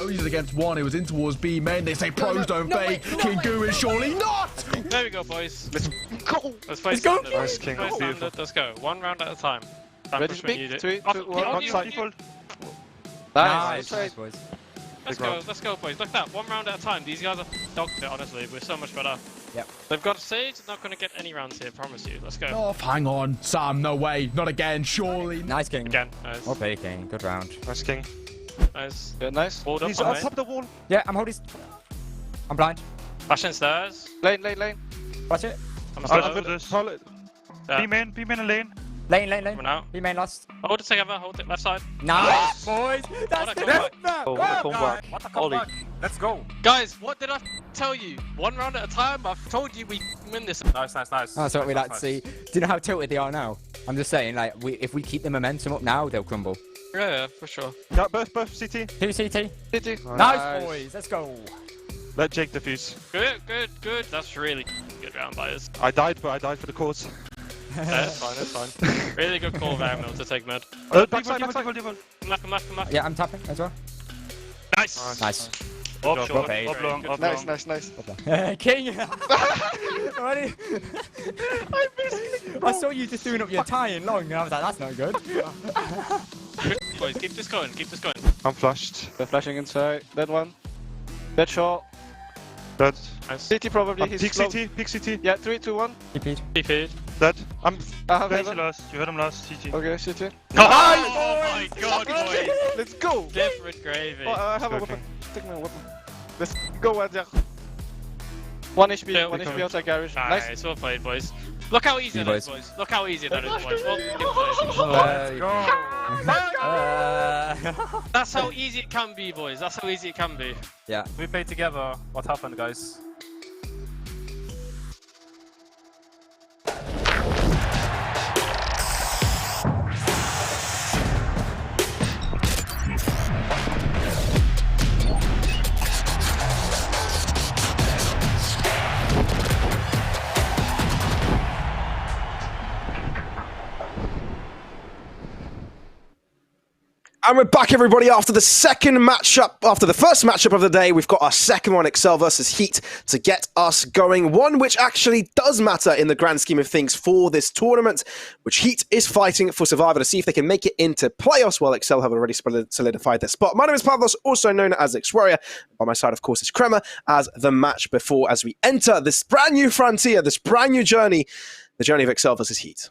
He's against one. It was in towards B main. They say pros don't fake. King Goo is surely not. There we go, boys. Let's go. Let's play Let's go. Nice, King. Let's go. One round at a time. Ready to pick? 3, 2, 1. One side. Nice, boys. Let's go, boys. Look at that. One round at a time. These guys are dog shit, honestly. We're so much better. Yep. They've got Sage. They're not going to get any rounds here, promise you. Let's go. Oh, hang on. Sam, no way. Not again, surely. Nice, King. Again. Nice. Okay, King. Good round. Nice, King. Nice. Yeah, nice. Hold up. He's on top of the wall. Yeah, I'm holding. I'm blind. Flashing stairs. Lane. Watch it. I'm Solid. stairs. Yeah. B main and lane. Lane. Coming out. B main lost. Hold it together. Hold it left side. Nice, boys. That's What a the comeback. Oh, what a comeback. What a Ollie. comeback. Let's go. Guys, what did I tell you? One round at a time. I've told you we win this. Nice. That's what we like to see. Do you know how tilted they are now? I'm just saying, like, if we keep the momentum up now, they'll crumble. Yeah, for sure. Yeah, both CT. 2 CT. CT. Nice, boys. Let's go. Let Jake defuse. Good. That's really good round by us. I died for the cause. Yeah, it's fine. Really good call there, Mil, to take mid. Backside. Come back. Yeah, I'm tapping as well. Nice. Nice. Off short, Okay. off long, off Nice. King. I saw you just doing up your tie in long, and I was like, that's not good. Boys, keep this going. I'm flushed. They're flashing inside. Dead one. Dead short. Dead. Nice. CT probably. He's Peak slow. CT, peak CT. Yeah, 3, 2, 1. Repeat. Feed. Dead. I'm. Crazy last. You heard him last, CT. Okay, CT. Oh my god, boys. Let's go. Different gravy. Oh, I have a Okay. weapon. Take my weapon. Let's go, Adja. 1 HP. Yeah, 1 we HP coming. outside garage. Nice. Nice, well played, boys. Look how easy You that is, boys. boys. Look how easy that is, boys. Well, Let's go. that's how easy it can be, boys. That's how easy it can be. Yeah. We played together. What happened, guys? And we're back, everybody, after the second matchup, after the first matchup of the day. We've got our second one, Excel versus HEET, to get us going. One which actually does matter in the grand scheme of things for this tournament, which HEET is fighting for survival to see if they can make it into playoffs, while Excel have already solidified their spot. My name is Pavlos, also known as X-Warrior. By my side, of course, is Kremer, as the match before, as we enter this brand new frontier, this brand new journey, the journey of Excel versus HEET.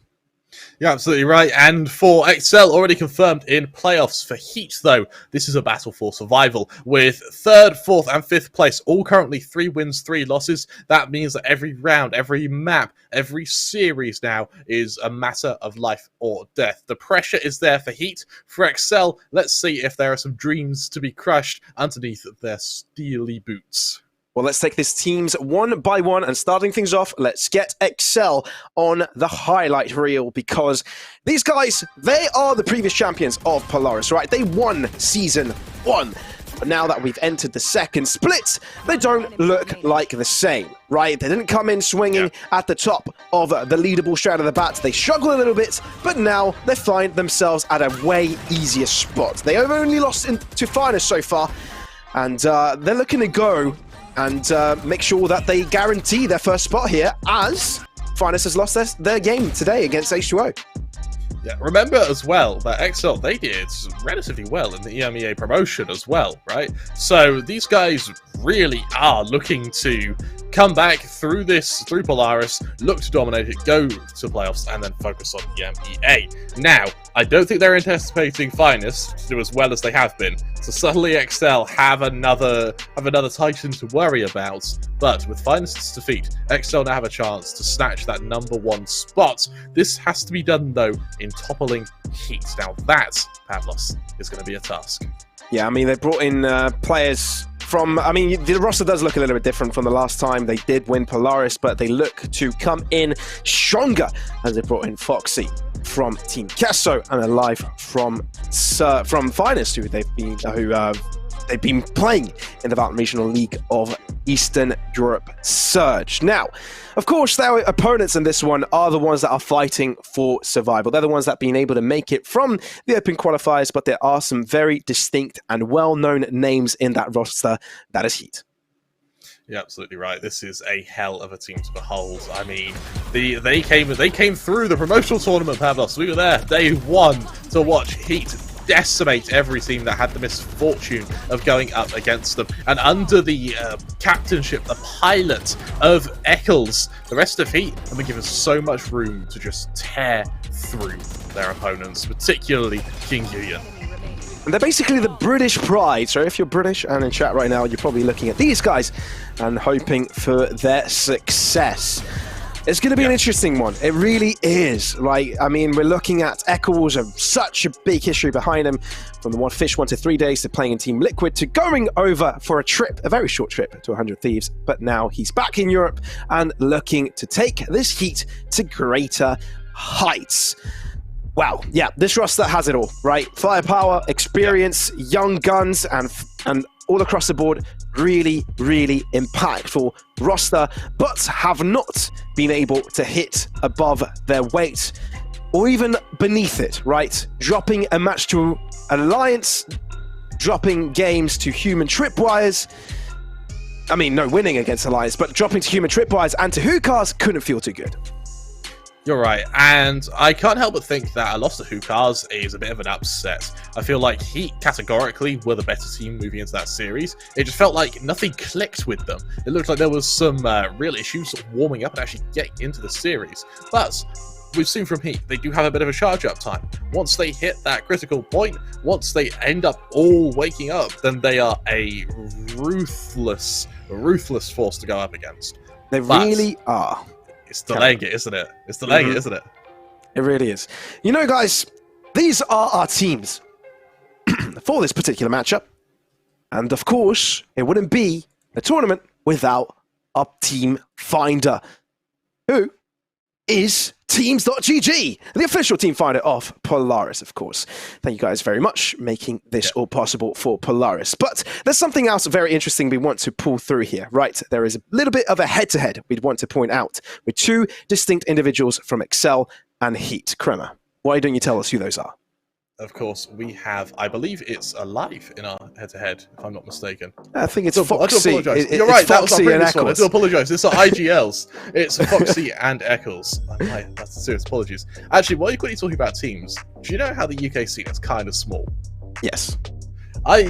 You're absolutely right, and for Excel already confirmed in playoffs. For HEET, though, this is a battle for survival, with 3rd, 4th and 5th place all currently 3 wins, 3 losses. That means that every round, every map, every series now is a matter of life or death. The pressure is there for HEET. For Excel, let's see if there are some dreams to be crushed underneath their steely boots. Well, let's take these teams one by one, and starting things off, let's get Excel on the highlight reel, because these guys, they are the previous champions of Polaris, right? They won Season 1. But now that we've entered the second split, they don't look like the same, right? They didn't come in swinging at the top of the leaderboard straight out of the bat. They struggle a little bit, but now they find themselves at a way easier spot. They have only lost to Finest so far, and they're looking to go and make sure that they guarantee their first spot here, as Finest has lost their game today against H2O. Yeah, remember as well that Excel, they did relatively well in the EMEA Promotion as well, right? So these guys really are looking to come back through Polaris, look to dominate it, go to playoffs, and then focus on EMEA. Now, I don't think they're anticipating Finest to do as well as they have been, so suddenly Excel have another Titan to worry about. But with Finest's defeat, Excel now have a chance to snatch that #1 spot. This has to be done, though, in toppling HEET. Now that, Pavlos, is going to be a task. Yeah, I mean, they brought in players from... I mean, the roster does look a little bit different from the last time they did win Polaris, but they look to come in stronger, as they brought in Foxy from Team Kesso and Alive from Finest, who they've been playing in the VALORANT Regional League of Eastern Europe Surge. Now, of course, their opponents in this one are the ones that are fighting for survival. They're the ones that have been able to make it from the Open qualifiers, but there are some very distinct and well-known names in that roster. That is HEET. You're absolutely right. This is a hell of a team to behold. I mean, they came through the promotional tournament, Pavlos. We were there day one to watch HEET decimate every team that had the misfortune of going up against them. And under the captainship, the pilot of Eccles, the rest of HEET have been given so much room to just tear through their opponents, particularly King Yuyan. And they're basically the British pride. So if you're British and in chat right now, you're probably looking at these guys and hoping for their success. It's going to be an interesting one. It really is. Like, I mean, we're looking at Eccles, such a big history behind him, from the Fish 1 to 3 days to playing in Team Liquid to going over for a trip, a very short trip to 100 Thieves. But now he's back in Europe and looking to take this HEET to greater heights. Wow, yeah, this roster has it all, right? Firepower, experience, young guns, and all across the board, really, really impactful roster, but have not been able to hit above their weight or even beneath it, right? Dropping a match to Alliance, dropping games to Human Tripwires. I mean, no, winning against Alliance, but dropping to Human Tripwires and to Hookahs couldn't feel too good. You're right, and I can't help but think that a loss to Hookahs is a bit of an upset. I feel like HEET categorically were the better team moving into that series. It just felt like nothing clicked with them. It looked like there was some real issues sort of warming up and actually getting into the series. But we've seen from HEET, they do have a bit of a charge-up time. Once they hit that critical point, once they end up all waking up, then they are a ruthless force to go up against. They really are. It's delaying it, isn't it? It's delaying it, isn't it? It really is. You know, guys, these are our teams for this particular matchup. And of course, it wouldn't be a tournament without a team finder, who is Teams.gg, the official team finder of Polaris, of course. Thank you guys very much making this all possible for Polaris. But there's something else very interesting we want to pull through here, right? There is a little bit of a head-to-head we'd want to point out with two distinct individuals from Excel and HEET. Kremer, why don't you tell us who those are? Of course, we have, I believe it's Alive in our head-to-head, if I'm not mistaken. I think it's Foxy. Foxy. I do apologise. You're right, that was our previous one. I Eccles. do apologise. It's our IGLs. It's Foxy and Eccles. That's serious apologies. Actually, while you're quickly talking about teams, do you know how the UK scene is kind of small? Yes. I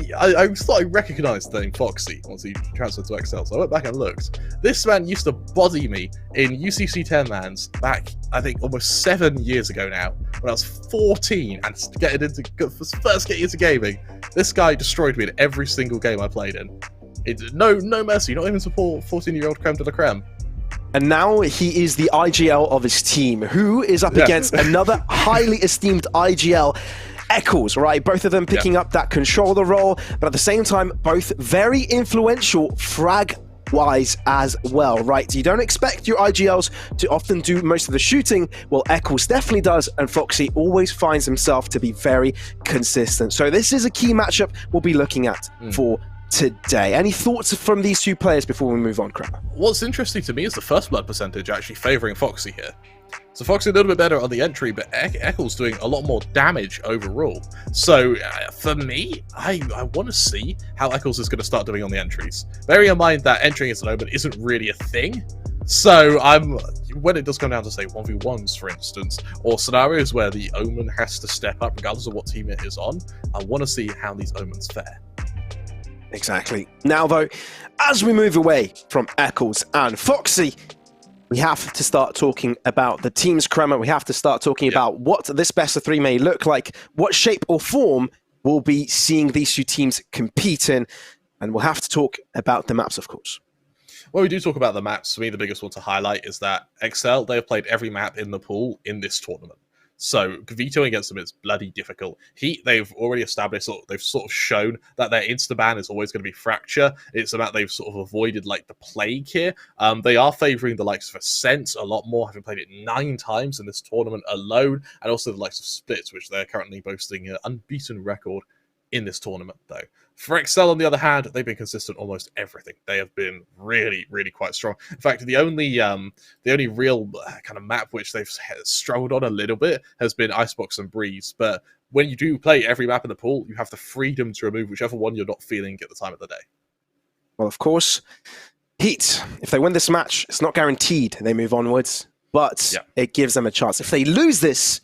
thought I recognised the name Foxy once he transferred to Excel, so I went back and looked. This man used to body me in UCC 10 lands back, I think, almost 7 years ago now, when I was 14 and first getting into gaming. This guy destroyed me in every single game I played in. No mercy, not even support 14-year-old creme de la creme. And now he is the IGL of his team, who is up against another highly esteemed IGL, Eccles, right? Both of them picking up that controller role, but at the same time, both very influential frag-wise as well, right? You don't expect your IGLs to often do most of the shooting. Well, Eccles definitely does, and Foxy always finds himself to be very consistent. So this is a key matchup we'll be looking at for today. Any thoughts from these two players before we move on, Kramer? What's interesting to me is the first blood percentage actually favouring Foxy here. So Foxy a little bit better on the entry, but Eccles doing a lot more damage overall. So for me, I want to see how Eccles is going to start doing on the entries. Bearing in mind that entering as an Omen isn't really a thing. So when it does come down to, say, 1v1s, for instance, or scenarios where the Omen has to step up regardless of what team it is on, I want to see how these Omens fare. Exactly. Now, though, as we move away from Eccles and Foxy, we have to start talking about the teams, Kremer. We have to start talking about what this best of three may look like, what shape or form we'll be seeing these two teams compete in, and we'll have to talk about the maps, of course. When we do talk about the maps, for me, the biggest one to highlight is that Excel, they have played every map in the pool in this tournament. So vetoing against them is bloody difficult. HEET, they've already established, they've sort of shown that their insta-ban is always going to be Fracture. It's about they've sort of avoided like the Plague here. They are favouring the likes of Ascent a lot more, having played it 9 times in this tournament alone, and also the likes of Splits, which they're currently boasting an unbeaten record in this tournament, though. For Excel, on the other hand, they've been consistent almost everything. They have been really, really quite strong. In fact, the only real kind of map which they've struggled on a little bit has been Icebox and Breeze. But when you do play every map in the pool, you have the freedom to remove whichever one you're not feeling at the time of the day. Well, of course, HEET, if they win this match, it's not guaranteed they move onwards, but it gives them a chance. If they lose this,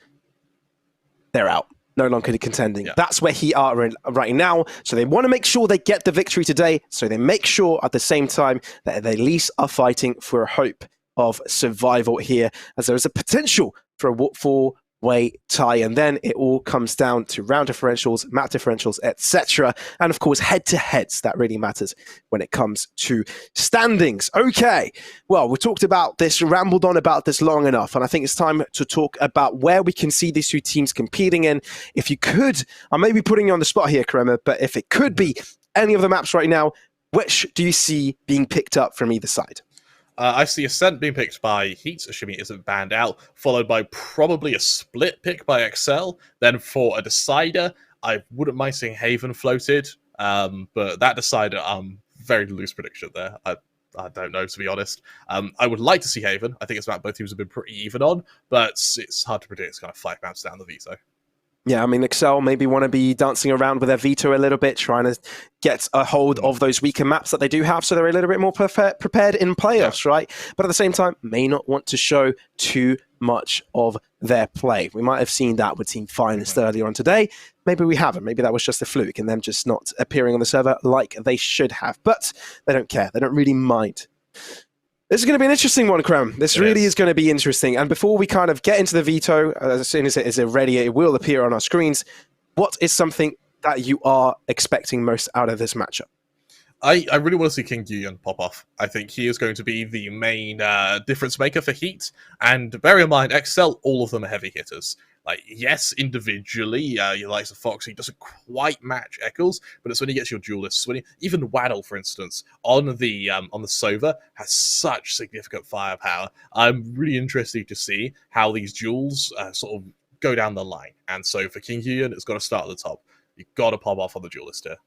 they're out. No longer contending. Yeah. That's where HEET are right now. So they want to make sure they get the victory today. So they make sure at the same time that they at least are fighting for a hope of survival here, as there is a potential for a four-way tie. And then it all comes down to round differentials, map differentials, etc. And of course, head-to-heads. That really matters when it comes to standings. Okay. Well, we talked about this, rambled on about this long enough. And I think it's time to talk about where we can see these two teams competing in. If you could, I may be putting you on the spot here, Karema, but if it could be any of the maps right now, which do you see being picked up from either side? I see Ascent being picked by HEET, assuming it isn't banned out, followed by probably a split pick by Excel. Then for a decider, I wouldn't mind seeing Haven floated, but that decider, very loose prediction there. I don't know, to be honest. I would like to see Haven. I think it's about both teams have been pretty even on, but it's hard to predict. It's kind of 5 maps down the veto. Yeah, I mean, Excel maybe want to be dancing around with their veto a little bit, trying to get a hold of those weaker maps that they do have, so they're a little bit more prepared in playoffs, right? But at the same time, may not want to show too much of their play. We might have seen that with Team Finest earlier on today. Maybe we haven't. Maybe that was just a fluke and them just not appearing on the server like they should have. But they don't care. They don't really mind. This is going to be an interesting one, Krem. This really is going to be interesting. And before we kind of get into the veto, as soon as it is ready, it will appear on our screens. What is something that you are expecting most out of this matchup? I really want to see King Guyon pop off. I think he is going to be the main difference maker for HEET. And bear in mind, Excel, all of them are heavy hitters. Like, yes, individually, your likes of Foxy doesn't quite match Eccles, but it's when he gets your duelists. When even Waddle, for instance, on the Sova has such significant firepower. I'm really interested to see how these duels sort of go down the line. And so for King Guyon, it's got to start at the top. You've got to pop off on the duelist here.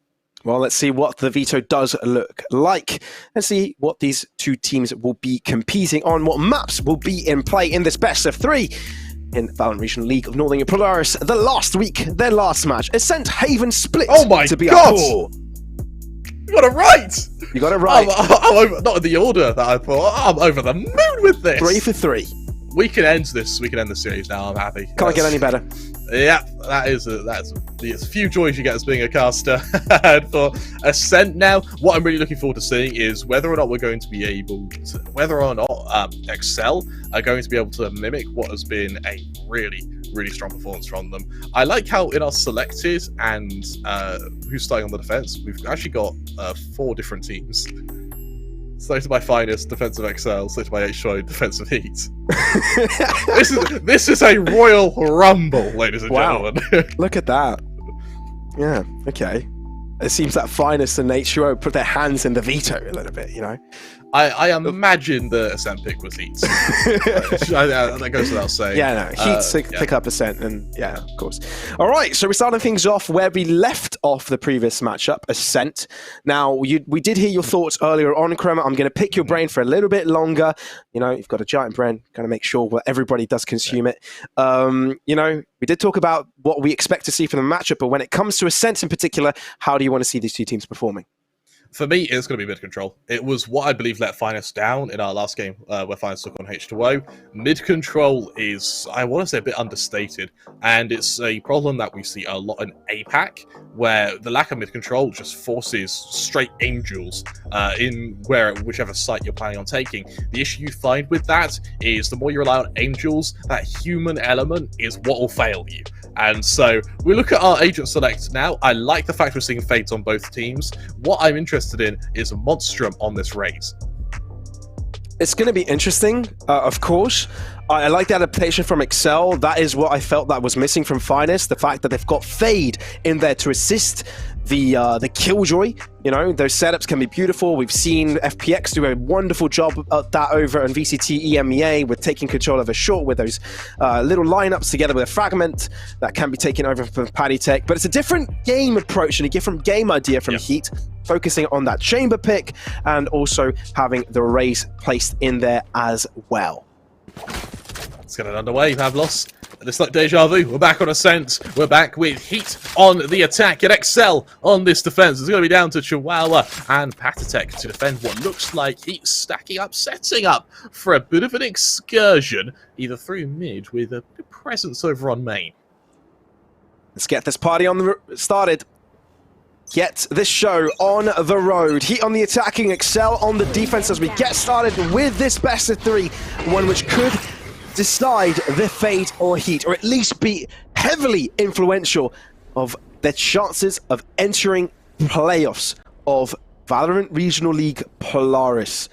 Well, let's see what the veto does look like. Let's see what these two teams will be competing on, what maps will be in play in this best of 3 in VALORANT Regional League of Northern Polaris. The last week, their last match, Ascent Haven split to be God! a 4. You got it right! You got it right. I'm over, not in the order that I thought. I'm over the moon with this! 3 for 3. We can end this. We can end the series now. I'm happy. Can't get any better. Yeah, that's the few joys you get as being a caster. And for Ascent now, what I'm really looking forward to seeing is whether or not we're going to be able to, whether or not Excel are going to be able to mimic what has been a really, really strong performance from them. I like how in our selected and who's starting on the defense, we've actually got 4 different teams. Selected by Finest, defensive Excel. Selected by HO, defensive HEET. this is a Royal Rumble, ladies and gentlemen. Look at that. Yeah, okay. It seems that Finest and HO put their hands in the veto a little bit, you know? I imagine the Ascent pick was HEET. That goes without saying. Yeah, no, HEET pick up Ascent, and yeah, of course. All right, so we're starting things off where we left off the previous matchup, Ascent. Now, we did hear your thoughts earlier on, Krema. I'm going to pick your brain for a little bit longer. You know, you've got a giant brain, kind of make sure that everybody does consume it. You know, we did talk about what we expect to see from the matchup, but when it comes to Ascent in particular, how do you want to see these two teams performing? For me, it's going to be mid-control. It was what I believe let Finest down in our last game where Finest took on H2O. Mid-control is, I want to say, a bit understated, and it's a problem that we see a lot in APAC, where the lack of mid-control just forces straight angels in whichever site you're planning on taking. The issue you find with that is the more you rely on angels, that human element is what will fail you. And so we look at our agent select now. I like the fact we're seeing Fates on both teams. What I'm interested in is a Monstrum on this raise. It's going to be interesting, of course. I like the adaptation from Excel. That is what I felt that was missing from Finest. The fact that they've got Fade in there to assist the Killjoy. You know, those setups can be beautiful. We've seen FPX do a wonderful job at that over on VCT EMEA with taking control of a short with those little lineups together with a fragment that can be taken over from Paddy Tech. But it's a different game approach and a different game idea from HEET, focusing on that chamber pick and also having the raise placed in there as well. Let's get it underway, Pavlos. It's like deja vu. We're back on Ascent. We're back with HEET on the attack and Excel on this defense. It's going to be down to Chihuahua and Patatech to defend what looks like HEET stacking up, setting up for a bit of an excursion, either through mid with a presence over on main. Let's get this party on the started. Get this show on the road. HEET on the attacking, Excel on the defense as we get started with this best of three, one which could decide the fate or HEET, or at least be heavily influential of their chances of entering playoffs of Valorant Regional League Polaris.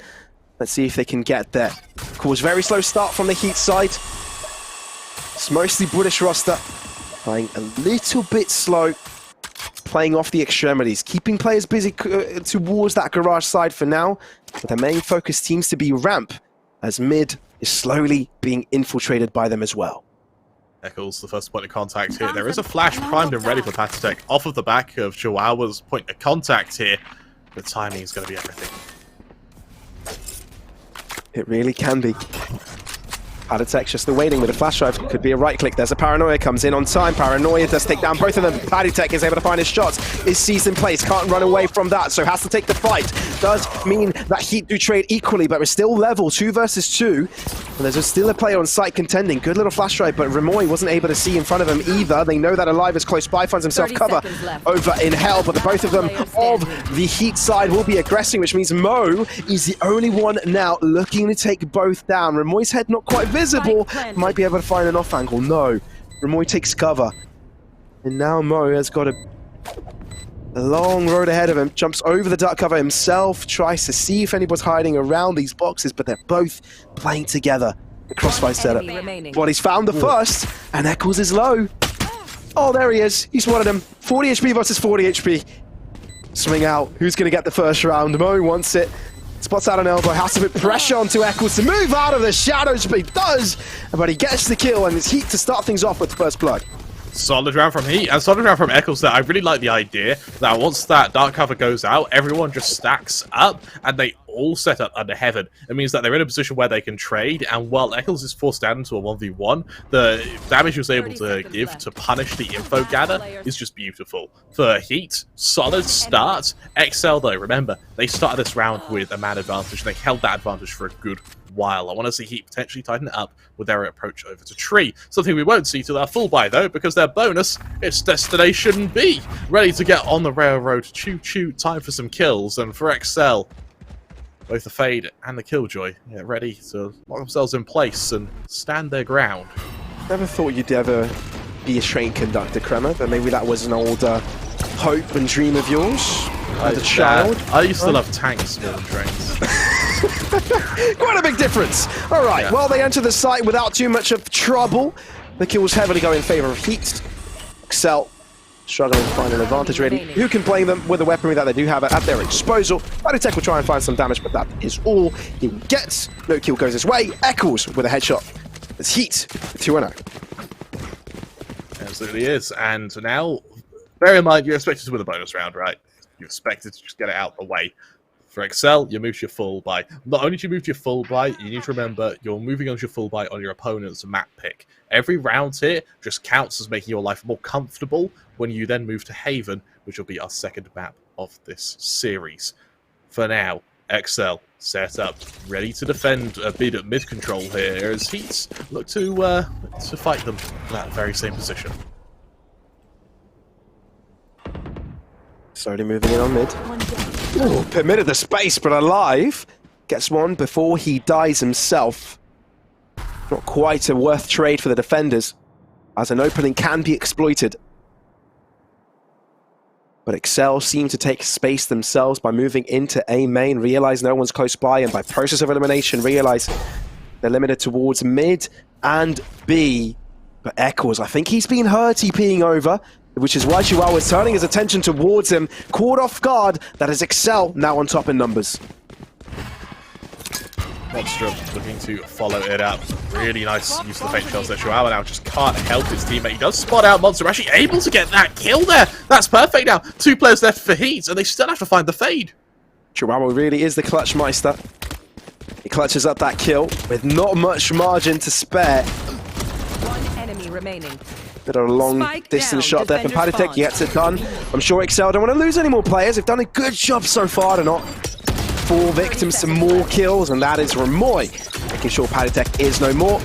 Let's see if they can get there. Of course, very slow start from the HEET side. It's mostly British roster, playing a little bit slow, playing off the extremities, keeping players busy towards that garage side for now, but their main focus seems to be ramp, as mid is slowly being infiltrated by them as well. Eccles, the first point of contact here. There is a flash primed and ready for Patatech off of the back of Chihuahua's point of contact here. The timing is going to be everything. It really can be. Patatech just the waiting with a flash drive. Could be a right click. There's a Paranoia comes in on time. Paranoia does take down both of them. Patatech is able to find his shots. Is seized in place. Can't run away from that, so has to take the fight. Does mean that HEET do trade equally, but we're still level 2 versus 2. And there's still a player on site contending. Good little flash drive, but Remoy wasn't able to see in front of him either. They know that Alive is close by, finds himself cover over in Hell, but the both of them of the HEET side will be aggressing, which means Mo is the only one now looking to take both down. Remoy's head not quite visible, might be able to find an off angle. No, Remoy takes cover. And now Mo has got a long road ahead of him, jumps over the duck cover himself, tries to see if anybody's hiding around these boxes, but they're both playing together. The crossfire setup. But he's found the first, and Eccles is low. Oh, there he is. He's one of them. 40 HP versus 40 HP. Swing out. Who's going to get the first round? Mo wants it. Spots out an elbow, has to put pressure onto Eccles to move out of the shadows, but he does. But he gets the kill, and it's HEET to start things off with first blood. Solid round from HEET and solid round from Eccles there. I really like the idea that once that dark cover goes out, everyone just stacks up and they all set up under Heaven. It means that they're in a position where they can trade, and while Eccles is forced down into a 1v1, the damage he was able to give to punish the info gather is just beautiful. For HEET, solid start. Excel though, remember, they started this round with a man advantage. They held that advantage for a good while. I want to see HEET potentially tighten it up with their approach over to Tree. Something we won't see till their full buy though, because their bonus is Destination B. Ready to get on the railroad. Choo-choo, time for some kills. And for Excel, both the Fade and the Killjoy ready to lock themselves in place and stand their ground. Never thought you'd ever be a train conductor, Kremer, but maybe that was an old hope and dream of yours as a child. I used to love tanks more than trains. Quite a big difference. All right, well, they enter the site without too much of trouble. The kills heavily go in favor of HEET. Excel struggling to find an advantage ready. Who can blame them with the weaponry that they do have at their disposal? Patatech will try and find some damage, but that is all he gets. No kill goes his way. Eccles with a headshot. It's HEET 2-0. Absolutely is. And now, bear in mind, you're expected to win a bonus round, right? You're expected to just get it out of the way. For Excel, you move to your full buy. Not only do you move to your full buy, you need to remember you're moving on to your full buy on your opponent's map pick. Every round here just counts as making your life more comfortable when you then move to Haven, which will be our second map of this series. For now, Excel set up, ready to defend a bit at mid control here as HEET look to fight them in that very same position. Slowly moving in on mid. Ooh, permitted the space, but Alive gets one before he dies himself. Not quite a worth trade for the defenders, as an opening can be exploited. But Excel seem to take space themselves by moving into A main, realize no one's close by, and by process of elimination, realize they're limited towards mid. and B. But Eccles, I think he's been hurt TPing over, which is why Chihuahua is turning his attention towards him. Caught off guard, that is Excel now on top in numbers. Monstrum looking to follow it up. Really nice use of the fake shells there. Chihuahua now just can't help his teammate. He does spot out Monstrum, actually able to get that kill there. That's perfect now. 2 players left for HEET, and they still have to find the fade. Chihuahua really is the clutch meister. He clutches up that kill with not much margin to spare. One enemy remaining. Bit of a long distance shot there from Paditek. He gets it done. I'm sure Excel don't want to lose any more players. They've done a good job so far to not fall victim some more kills, and that is Ramoy making sure Paditek is no more.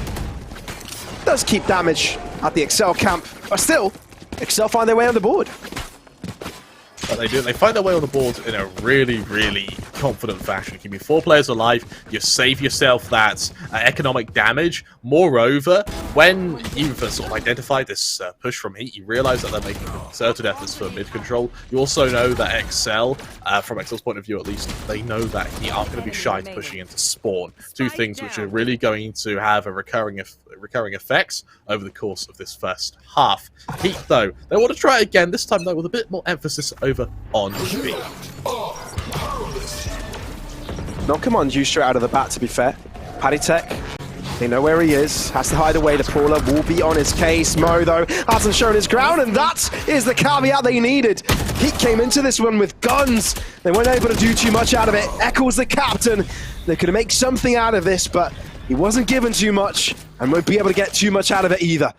Does keep damage at the Excel camp, but still, Excel find their way on the board. But they do. They find their way on the board in a really, really confident fashion. Keeping 4 players alive, you save yourself that economic damage. Moreover, when you've sort of identified this push from HEET, you realise that they're making concerted efforts for mid control. You also know that Excel, from Excel's point of view at least, they know that HEET aren't going to be shy to pushing into spawn. 2 things which are really going to have a recurring effects over the course of this first half. HEET, though, they want to try it again, this time though with a bit more emphasis over on B. Not command you straight out of the bat, to be fair. Paditek, they know where he is, has to hide away. The Paula will be on his case. Mo, though, hasn't shown his ground, and that is the caveat they needed. He came into this one with guns. They weren't able to do too much out of it. Eccles, the captain, they could make something out of this, but he wasn't given too much, and won't be able to get too much out of it either.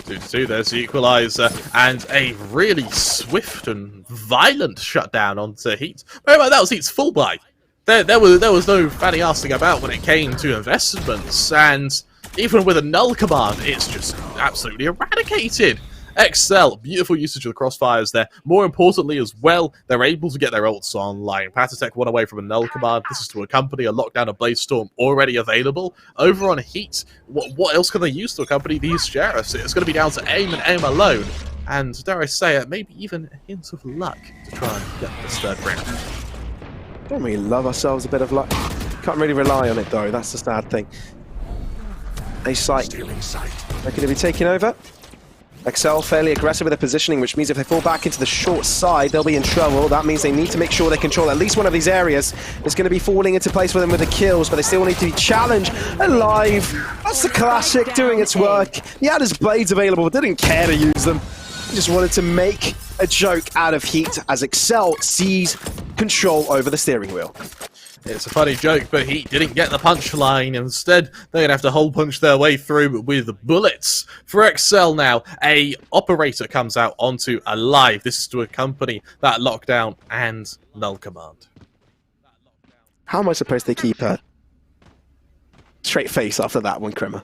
2-2, there's the equalizer, and a really swift and violent shutdown onto HEET. Remember, that was HEET's full buy. There was no fanny-arsing about when it came to investments, and even with a null command, it's just absolutely eradicated. Excel, beautiful usage of the crossfires there. More importantly as well, they're able to get their ults online. Patatek one away from a null command. This is to accompany a lockdown of Blaze Storm already available. Over on HEET, what else can they use to accompany these sheriffs? It's going to be down to aim and aim alone. And dare I say it, maybe even a hint of luck to try and get this 3rd round. Don't we love ourselves a bit of luck? Can't really rely on it though, that's the sad thing. A site. They're going to be taking over. Excel fairly aggressive with their positioning, which means if they fall back into the short side, they'll be in trouble. That means they need to make sure they control at least one of these areas. It's going to be falling into place for them with the kills, but they still need to be challenged alive. That's the classic doing its work. He had his blades available, but didn't care to use them. He just wanted to make a joke out of HEET as Excel sees control over the steering wheel. It's a funny joke, but HEET didn't get the punchline. Instead, they're going to have to hole punch their way through with bullets. For Excel now, a operator comes out onto Alive. This is to accompany that lockdown and null command. How am I supposed to keep a straight face after that one, Krimmer?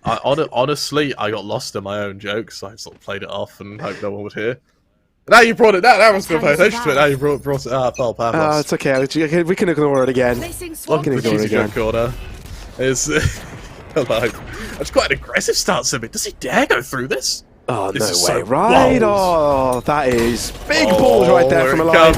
Honestly, I got lost in my own jokes. I sort of played it off and hoped no one would hear. Now you brought it down. I was going to pay attention to it. Now you brought it up. Oh, Pavlos. It's okay. We can ignore it again. We can ignore it again. Corner is that's quite an aggressive stance of it. Does he dare go through this? Oh, this no is way. so Right. bold. Oh, that is big balls right there from Alive.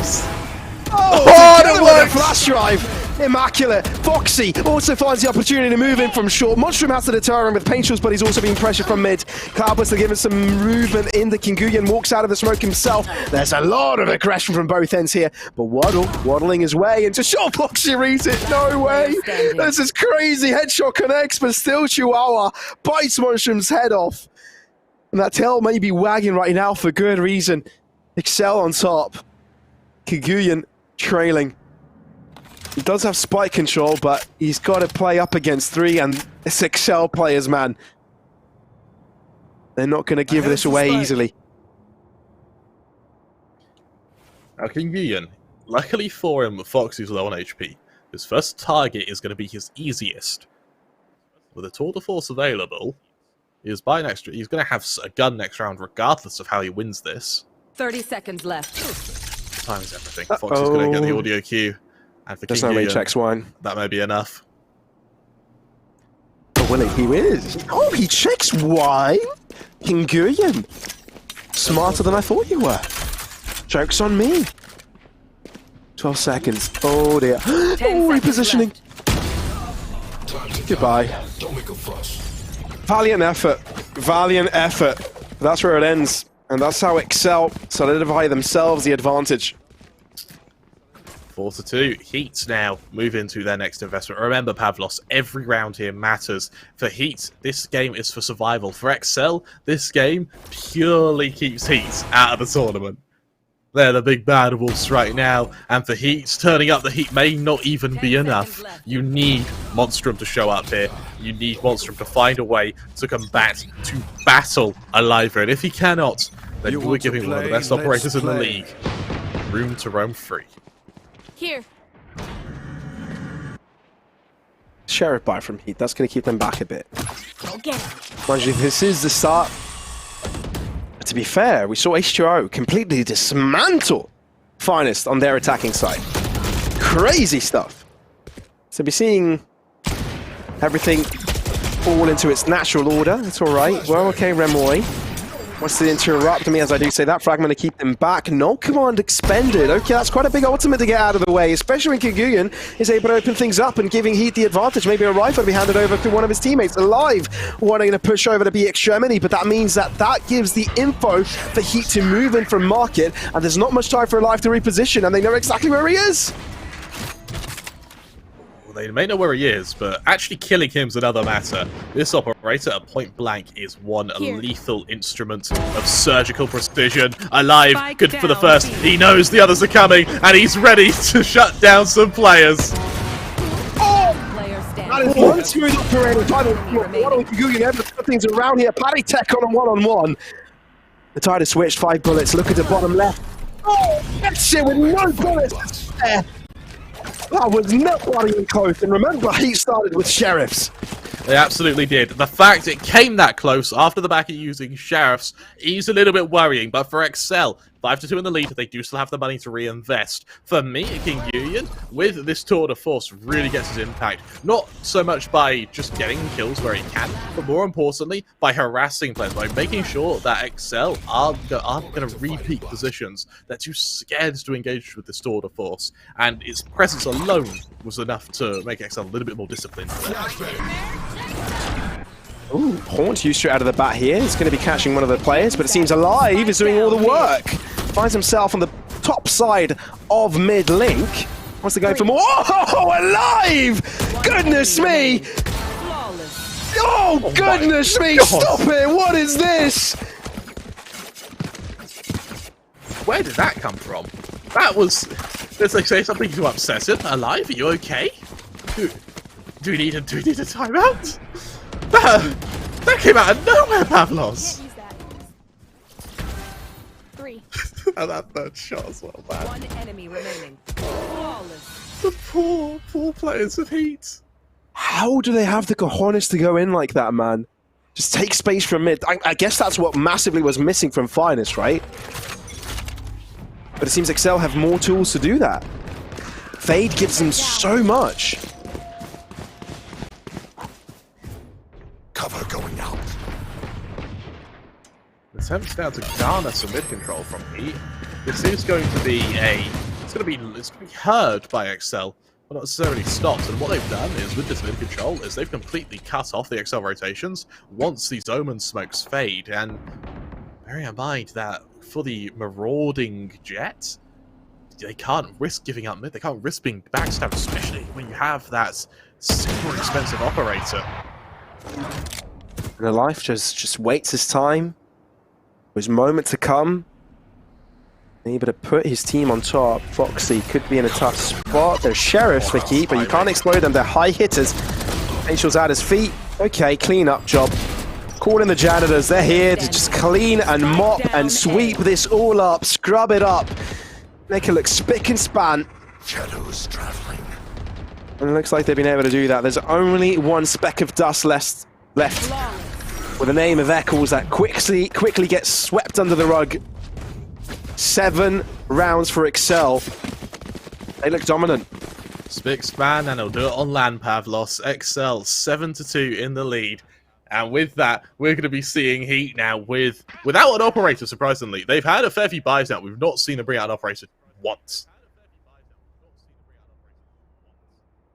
Oh, together with a flash drive. Immaculate. Foxy also finds the opportunity to move in from short. Monstrum has to deter him with Paintshaw's, but he's also being pressured from mid. Cloudburst are given some movement in the Kinguyan, walks out of the smoke himself. There's a lot of aggression from both ends here, but waddling his way into short. Foxy reads it. No way. This is crazy. Headshot connects, but still Chihuahua bites Monstrum's head off. And that tail may be wagging right now for good reason. Excel on top. Kinguyan trailing. He does have spike control, but he's got to play up against 3, and it's Excel players, man. They're not going to give this away easily. Now, Kinguyan, luckily for him, Foxy's low on HP. His first target is going to be his easiest. With a tour de force available, he's going to have a gun next round, regardless of how he wins this. 30 seconds left. Time is everything. Foxy's going to get the audio cue. And for There's no way he Kinguyan, checks wine. that may be enough. Oh, well, he is. Oh, he checks wine? Kinguyan. Smarter than I thought you were. Joke's on me. 12 seconds. Oh, dear. Oh, repositioning. Goodbye. Don't make a fuss. Valiant effort. Valiant effort. That's where it ends. And that's how Excel solidify themselves the advantage. 4-2. HEET now move into their next investment. Remember, Pavlos, every round here matters. For HEET, this game is for survival. For Excel, this game purely keeps HEET out of the tournament. They're the big bad wolves right now, and for HEET, turning up the heat may not even be enough. You need Monstrum to show up here. You need Monstrum to find a way to combat, to battle Aliver, and if he cannot, then we're giving one of the best operators in the league room to roam free. Here. Sheriff buy from HEET, that's going to keep them back a bit. Go get it. Mind you, this is the start. To be fair, we saw H2O completely dismantle Finest on their attacking side. Crazy stuff. So we're seeing everything fall into its natural order. It's alright. Well, okay, Remoy wants to interrupt me as I do say that. Fragment to keep them back. No command expended. Okay, that's quite a big ultimate to get out of the way, especially when Kiguyan is able to open things up and giving HEET the advantage. Maybe a rifle to be handed over to one of his teammates. Alive wanting to push over to BX Germany, but that means that gives the info for HEET to move in from market, and there's not much time for Alive to reposition, and they know exactly where he is. They may know where he is, but actually killing him's another matter. This operator at point blank is one lethal instrument of surgical precision. Alive, Spike good for the down, first. team. He knows the others are coming, and he's ready to shut down some players. Player That is standing. one smooth operator. One of Kiguyan able to put things around here. Paddy Tech on a one-on-one. The tide has switched. 5 bullets. Look at the bottom left. Oh, that shit with no bullets to spare. That was not even close, and remember, he started with Sheriffs. They absolutely did. The fact it came that close after the back of using Sheriffs is a little bit worrying, but for Excel, 5-2 in the lead, they do still have the money to reinvest. For me, King Union, with this tour de force, really gets his impact. Not so much by just getting kills where he can, but more importantly, by harassing players, by making sure that Excel aren't going to repeat positions. They're too scared to engage with this tour de force, and its presence alone was enough to make Excel a little bit more disciplined. Ooh, Haunt used straight out of the bat here. He's going to be catching one of the players, but it seems Alive is doing all the work. Finds himself on the top side of mid-link. Wants to go for more. Oh, Alive! Goodness me! Flawless. Oh, goodness me! Stop it! What is this? Where did that come from? That was... Let's like say something to upset him. Alive, are you okay? Do we need a timeout? That came out of nowhere, Pavlos! Three. And that third shot as well, man. One enemy remaining. Flawless. The poor players of HEET. How do they have the cojones to go in like that, man? Just take space from mid. I guess that's what massively was missing from Finest, right? But it seems Excel have more tools to do that. Fade gives them so much. Cover going out. Attempts now to garner some mid control from HEET. This is going to be it's going to be heard by Excel, but not necessarily stopped. And what they've done is with this mid control is they've completely cut off the Excel rotations once these Omen smokes fade. And bearing in mind that for the marauding JETT, they can't risk giving up mid. They can't risk being backstabbed, especially when you have that super expensive operator. And Alive just waits his time. For his moment to come. Able to put his team on top. Foxy could be in a tough spot. There's Sheriffs for keep, but you can't explode them. They're high hitters. Facial's at his feet. Okay, clean up job. Call in the janitors. They're here to just clean and mop and sweep this all up. Scrub it up. Make it look spick and span. Shadows traveling. And it looks like they've been able to do that. There's only one speck of dust left. With the name of Eccles that quickly gets swept under the rug. 7 rounds for Excel. They look dominant. Spick span, and he'll do it on land, Pavlos. Excel 7-2 in the lead. And with that, we're going to be seeing HEET now without an operator, surprisingly. They've had a fair few buys now. We've not seen them bring out an operator once.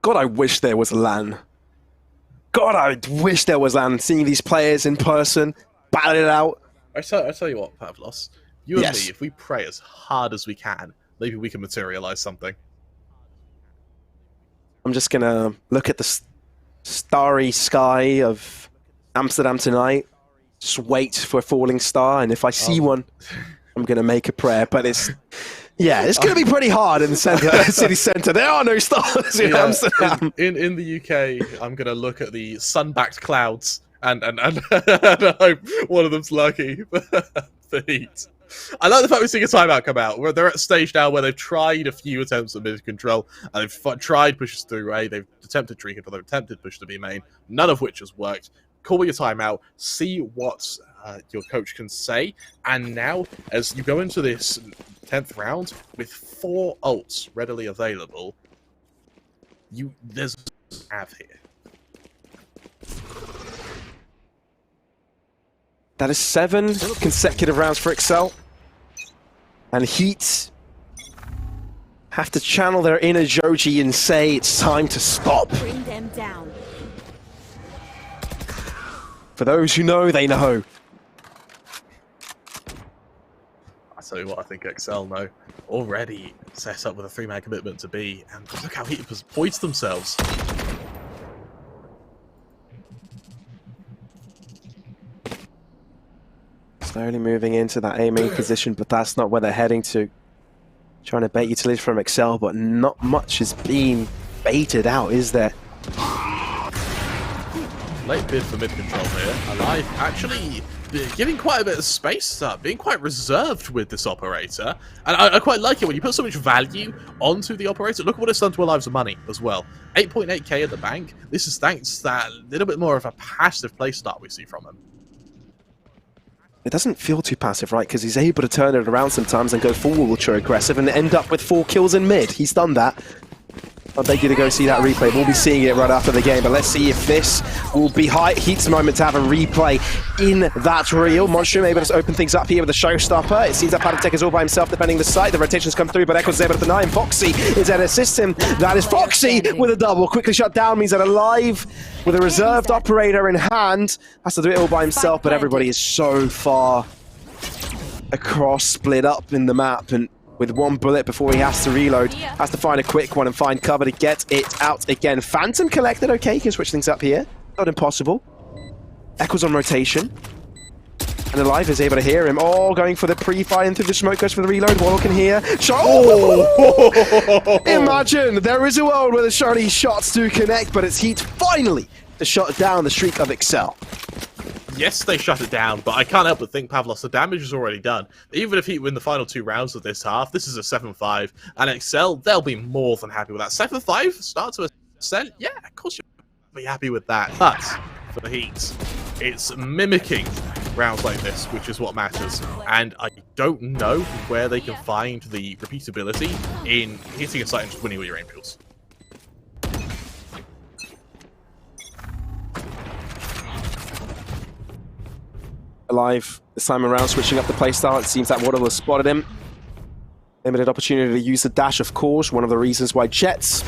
God, I wish there was LAN. God, I wish there was land. Seeing these players in person, battle it out. I tell you what, Pavlos. You and Yes. me, if we pray as hard as we can, maybe we can materialize something. I'm just gonna look at the starry sky of Amsterdam tonight. Just wait for a falling star, and if I see one, I'm gonna make a prayer. But it's gonna be pretty hard in the city centre. There are no stars in Amsterdam. In the UK, I'm gonna look at the sun-backed clouds and hope one of them's lucky for Heat. I like the fact we're seeing a timeout come out. Where they're at a stage now where they've tried a few attempts at mid control, and they've tried pushes through A, they've attempted tree control, they've attempted push to B main, none of which has worked. Call your timeout, see what your coach can say, and now as you go into this 10th round with 4 ults readily available, there's a have here. That is 7 consecutive rounds for Excel. And Heat have to channel their inner Joji and say it's time to stop. Bring them down. For those who know, they know. I tell you what, I think Excel know already set up with a 3-man commitment to B, and look how Heat has poised themselves. Slowly moving into that A main position, but that's not where they're heading to. Trying to bait utility from Excel, but not much is being baited out, is there? Late bid for mid control here. Alive actually giving quite a bit of space up, being quite reserved with this operator. And I quite like it when you put so much value onto the operator. Look at what it's done to Alive's money as well. 8.8k at the bank. This is thanks to that little bit more of a passive playstyle we see from him. It doesn't feel too passive, right? Because he's able to turn it around sometimes and go full ultra aggressive and end up with 4 kills in mid. He's done that. I'll beg you to go see that replay. We'll be seeing it right after the game, but let's see if this will be Heat's moment to have a replay in that reel. Monstrum able to open things up here with a showstopper. It seems that Panatek is all by himself defending the site. The rotations come through, but Echo's able to deny him. Foxy is there to assist him. That is Foxy with a double. Quickly shut down, means that Alive with a reserved operator in hand has to do it all by himself, but everybody is so far across, split up in the map, and with 1 bullet before he has to reload, has to find a quick one and find cover to get it out again. Phantom collected, okay, he can switch things up here. Not impossible. Echo's on rotation. And Alive is able to hear him. Oh, going for the pre-fire and through the smoke, goes for the reload. Wall can hear. Shot. Oh! Imagine, there is a world where the shiny shots do connect, but it's Heat finally to shut down the streak of Excel. Yes, they shut it down, but I can't help but think, Pavlos, the damage is already done. Even if Heat win the final 2 rounds of this half, this is a 7-5, and Excel, they'll be more than happy with that. 7-5, start to ascent, yeah, of course you'll be happy with that. But for the Heat, it's mimicking rounds like this, which is what matters. And I don't know where they can find the repeatability in hitting a site and just winning with your aim tools. Alive this time around, switching up the playstyle. It seems that Waddle has spotted him. Limited opportunity to use the dash, of course. One of the reasons why JETT's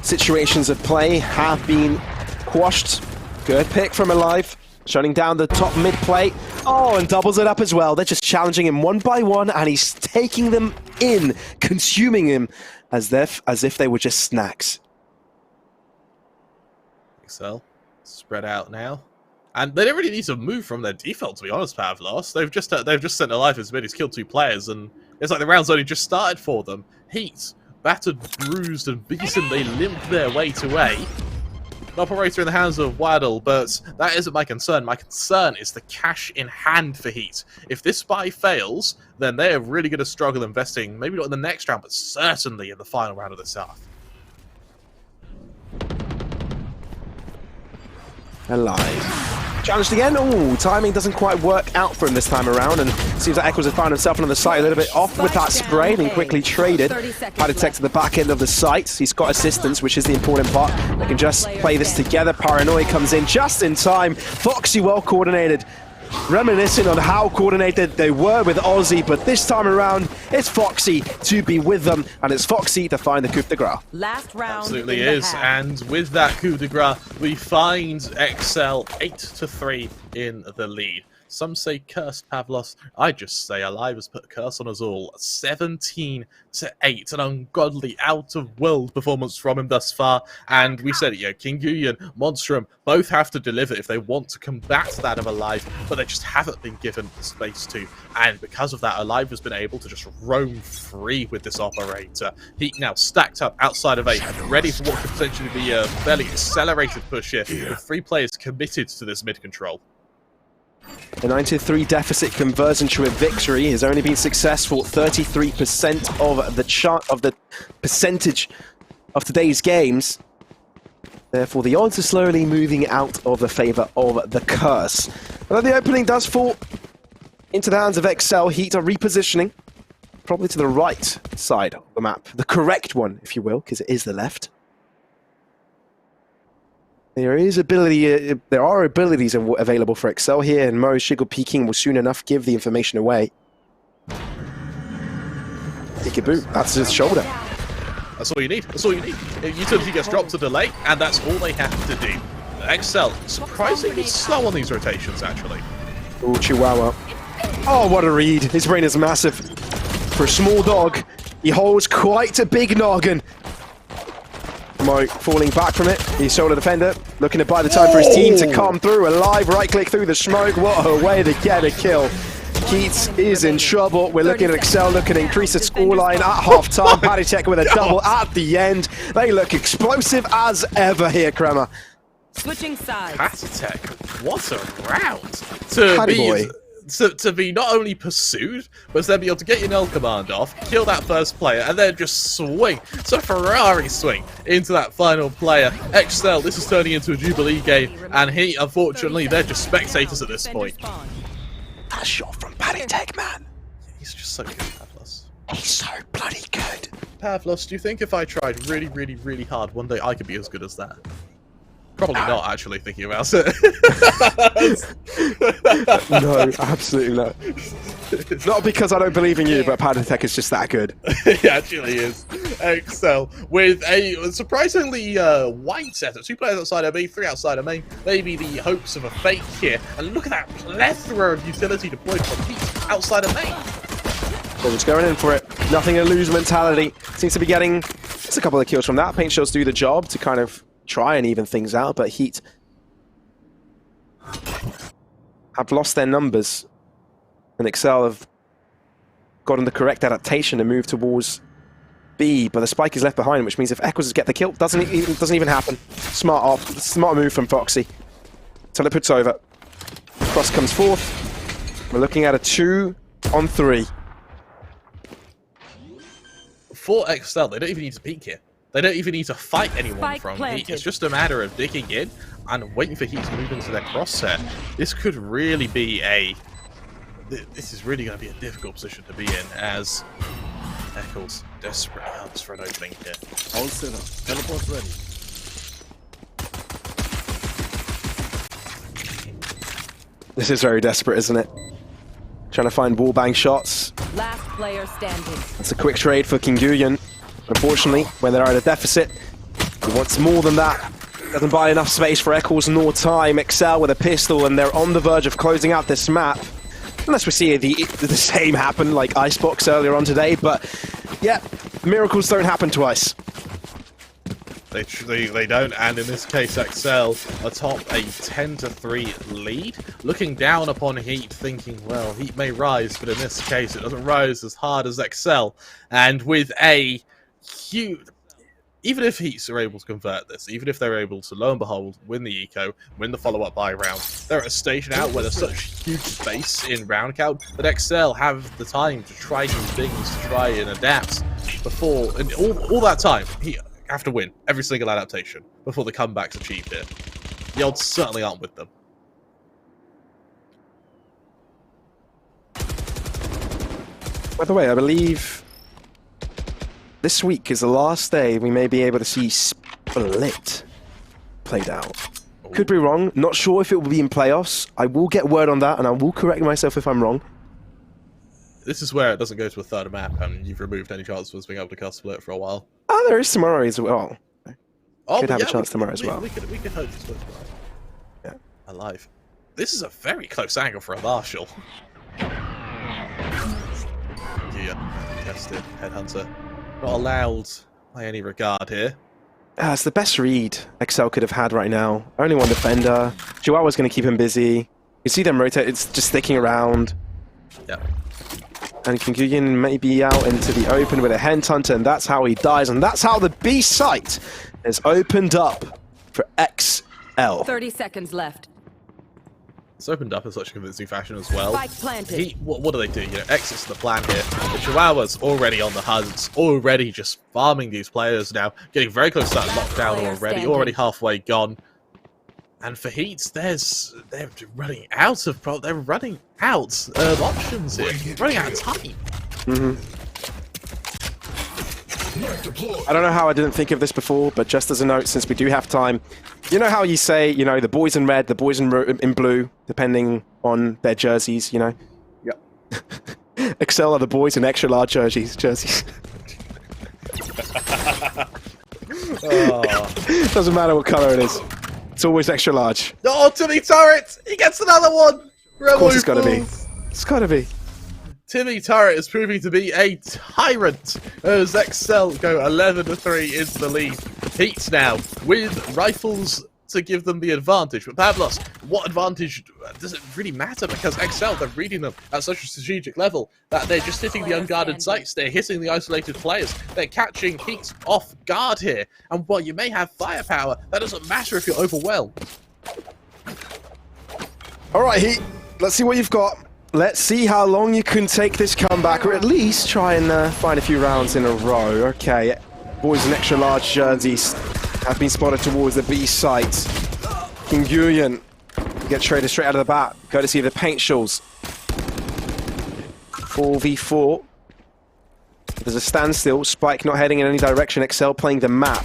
situations at play have been quashed. Good pick from Alive. Shutting down the top mid plate. Oh, and doubles it up as well. They're just challenging him 1 by 1, and he's taking them in, consuming him as if they were just snacks. Excel spread out now. And they don't really need to move from their default, to be honest, Pavlos. They've just sent Alive as mid. He's killed 2 players, and it's like the round's only just started for them. Heat, battered, bruised, and beaten, they limp their way to A. An operator in the hands of Waddle, but that isn't my concern. My concern is the cash in hand for Heat. If this buy fails, then they are really going to struggle investing, maybe not in the next round, but certainly in the final round of this half. Alive. Challenged again. Oh, timing doesn't quite work out for him this time around, and seems like Echoes has found himself on the site a little bit off with that spray, and quickly traded. Panatek to the back end of the site. He's got assistance, which is the important part. They can just play this together. Paranoia comes in just in time. Foxy well coordinated. reminiscing on how coordinated they were with Aussie, but this time around, it's Foxy to be with them, and it's Foxy to find the coup de grace. Last round. Absolutely in the is, half. and with that coup de grace, we find XL 8-3 in the lead. Some say cursed Pavlos. I just say Alive has put a curse on us all. 17-8, an ungodly, out-of-world performance from him thus far. And we said it, yeah, King Guyon, Monstrum, both have to deliver if they want to combat that of Alive, but they just haven't been given the space to. And because of that, Alive has been able to just roam free with this operator. Heat now stacked up outside of 8, ready for what could potentially be a fairly accelerated push here, with 3 players committed to this mid-control. The 9-3 deficit converts into a victory has only been successful 33% of the percentage of today's games. Therefore, the odds are slowly moving out of the favor of the curse. Although the opening does fall into the hands of XL, Heat are repositioning, probably to the right side of the map. The correct one, if you will, because it is the left. There are abilities available for XL here, and Mo Shiggle peeking will soon enough give the information away. Peekaboo, that's his shoulder. That's all you need. That's all you need. Utility gets dropped to delay, and that's all they have to do. XL, surprisingly slow on these rotations, actually. Oh, Chihuahua. Oh, what a read. His brain is massive. For a small dog, he holds quite a big noggin. Mo falling back from it. He's solo defender, looking to buy the time for his team to come through. Alive, right click through the smoke. What a way to get a kill. Keats is in trouble. We're looking at XL looking to increase the scoreline at half-time. PattyTech with a double at the end. They look explosive as ever here, Kremer. Switching sides. PattyTech, what a round Patty boy. to be not only pursued, but to then be able to get your null command off, kill that first player, and then just swing. So Ferrari swing into that final player. XL, this is turning into a Jubilee game, and Heat, unfortunately, they're just spectators at this point. That shot from PattyTech, man. He's just so good, Pavlos. He's so bloody good. Pavlos, do you think if I tried really, really, really hard, one day I could be as good as that? Probably not, actually, thinking about it. No, absolutely not. Not because I don't believe in you, but PattyTech is just that good. He actually is. XL with a surprisingly wide setup. 2 players outside of main, 3 outside of main. Maybe the hopes of a fake here. And look at that plethora of utility deployed from Heat outside of main. They're just going in for it. Nothing to lose mentality. Seems to be getting just a couple of kills from that. Paint shots do the job to kind of try and even things out, but Heat have lost their numbers, and XL have gotten the correct adaptation to move towards B, but the spike is left behind, which means if Echoes get the kill, doesn't even happen. Smart move from Foxy. Till it puts over. Cross comes forth. We're looking at a 2-on-3. For XL, they don't even need to peek here. They don't even need to fight anyone Spike from planted. Heat. It's just a matter of digging in and waiting for Heat to move into their crosshair. This could really be this is really going to be a difficult position to be in, as Eccles desperately hunts for an opening here. All set up. Teleport's ready. This is very desperate, isn't it? Trying to find wallbang shots. Last player standing. It's a quick trade for King Guyon. Unfortunately, when they're at a deficit, he wants more than that. Doesn't buy enough space for Eccles nor time. XL with a pistol, and they're on the verge of closing out this map. Unless we see the same happen like Icebox earlier on today, but yeah, miracles don't happen twice. They don't, and in this case, XL atop a 10-3 lead, looking down upon Heat, thinking, well, Heat may rise, but in this case, it doesn't rise as hard as XL. And with a huge, even if Heats are able to convert this, even if they're able to, lo and behold, win the eco, win the follow-up buy round, they're at a stage now where there's such huge space in round count that XL have the time to try new things, to try and adapt before, and all that time, Heat have to win every single adaptation before the comeback's achieved here. The odds certainly aren't with them. By the way, I believe this week is the last day we may be able to see Split played out. Could be wrong. Not sure if it will be in playoffs. I will get word on that, and I will correct myself if I'm wrong. This is where it doesn't go to a third map, and you've removed any chance of us being able to cast split for a while. Oh, there is tomorrow as well. Oh, Could have a yeah, chance tomorrow as well. We could hope to split tomorrow. Yeah. Alive. This is a very close angle for a Marshall. Yeah, tested. Headhunter. Not allowed by any regard here. It's the best read Excel could have had right now. Only one defender. Chihuahua's going to keep him busy. You see them rotate. It's just sticking around. Yeah. And Kinguyen may be out into the open with a Headhunter, and that's how he dies. And that's how the B site is opened up for XL. 30 seconds left. It's opened up in such a convincing fashion as well. Spike planted. What do they do? You know, exits the plan here. The Chihuahua's already on the hunt, already just farming these players now, getting very close to that lockdown already halfway gone. And for HEET, they're running out of options here, running out of time. I don't know how I didn't think of this before, but just as a note, since we do have time, you know how you say, you know, the boys in red, the boys in blue, depending on their jerseys, you know? Yep. Excel are the boys in extra large jerseys. Doesn't matter what color it is. It's always extra large. Oh, Timmy Turret! He gets another one! Of course it's gotta be. It's gotta be. Timmy Turret is proving to be a tyrant as XL go 11-3 into the lead. HEET now with rifles to give them the advantage. But Pavlos, what advantage does it really matter? Because XL, they're reading them at such a strategic level that they're just hitting the unguarded sites. They're hitting the isolated players. They're catching HEET off guard here. And while you may have firepower, that doesn't matter if you're overwhelmed. All right, HEET, let's see what you've got. Let's see how long you can take this comeback, or at least try and find a few rounds in a row. Okay, boys in extra large jerseys have been spotted towards the B site. Kinguyen gets traded straight out of the bat, courtesy of the paint shells. 4v4. There's a standstill. Spike not heading in any direction. XL playing the map.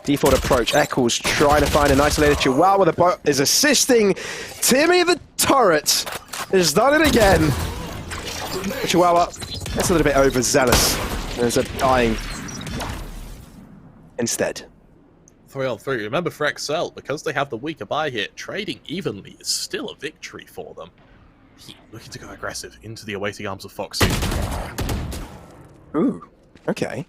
Default approach. Eccles trying to find an isolated Chihuahua. The bot is assisting. Timmy the Turret has done it again. Chihuahua, that's a little bit overzealous. There's a dying instead. 3-on-3. Remember, for XL, because they have the weaker buy here, trading evenly is still a victory for them. HEET looking to go aggressive into the awaiting arms of Foxy. Ooh, okay.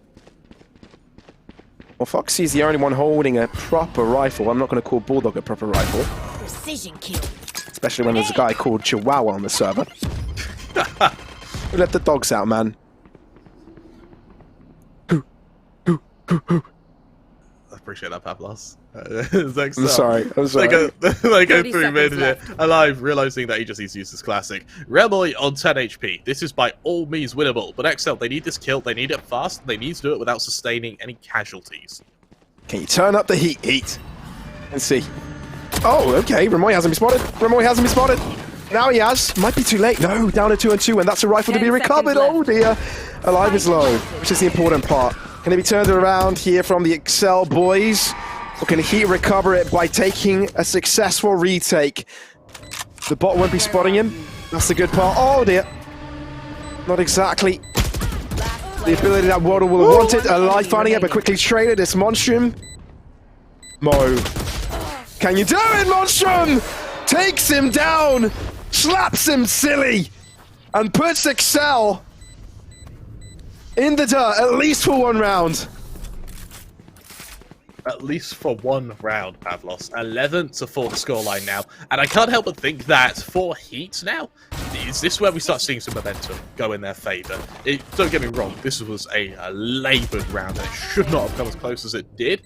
Well, Foxy's the only one holding a proper rifle. I'm not going to call Bulldog a proper rifle. Precision kill. Especially when there's a guy called Chihuahua on the server. We let the dogs out, man. I appreciate that, Pavlos. I'm sorry. They go through 30 mid seconds here, left. alive, realizing that he just needs to use his classic. Remoy on 10 HP. This is by all means winnable, but XL, they need this kill. They need it fast. They need to do it without sustaining any casualties. Can you turn up the heat? Let's see. Oh, okay. Remoy hasn't been spotted. Remoy hasn't been spotted. Now he has. Might be too late. No, down to 2-2, and that's a rifle to be 10 recovered. seconds Oh dear. Alive is low, which is the important part. Can it be turned around here from the XL boys? Or can HEET recover it by taking a successful retake? The bot won't be spotting him. That's the good part. Oh dear. Not exactly the ability that Waddle will have wanted. Alive finding it, but quickly traded. It's Monstrum. Mo. Can you do it, Monstrum? Takes him down, slaps him silly, and puts XL in the dirt, at least for one round. At least for one round, Pavlos. 11-4 the scoreline now. And I can't help but think that for HEET now, is this where we start seeing some momentum go in their favour? Don't get me wrong, this was a laboured round and it should not have come as close as it did.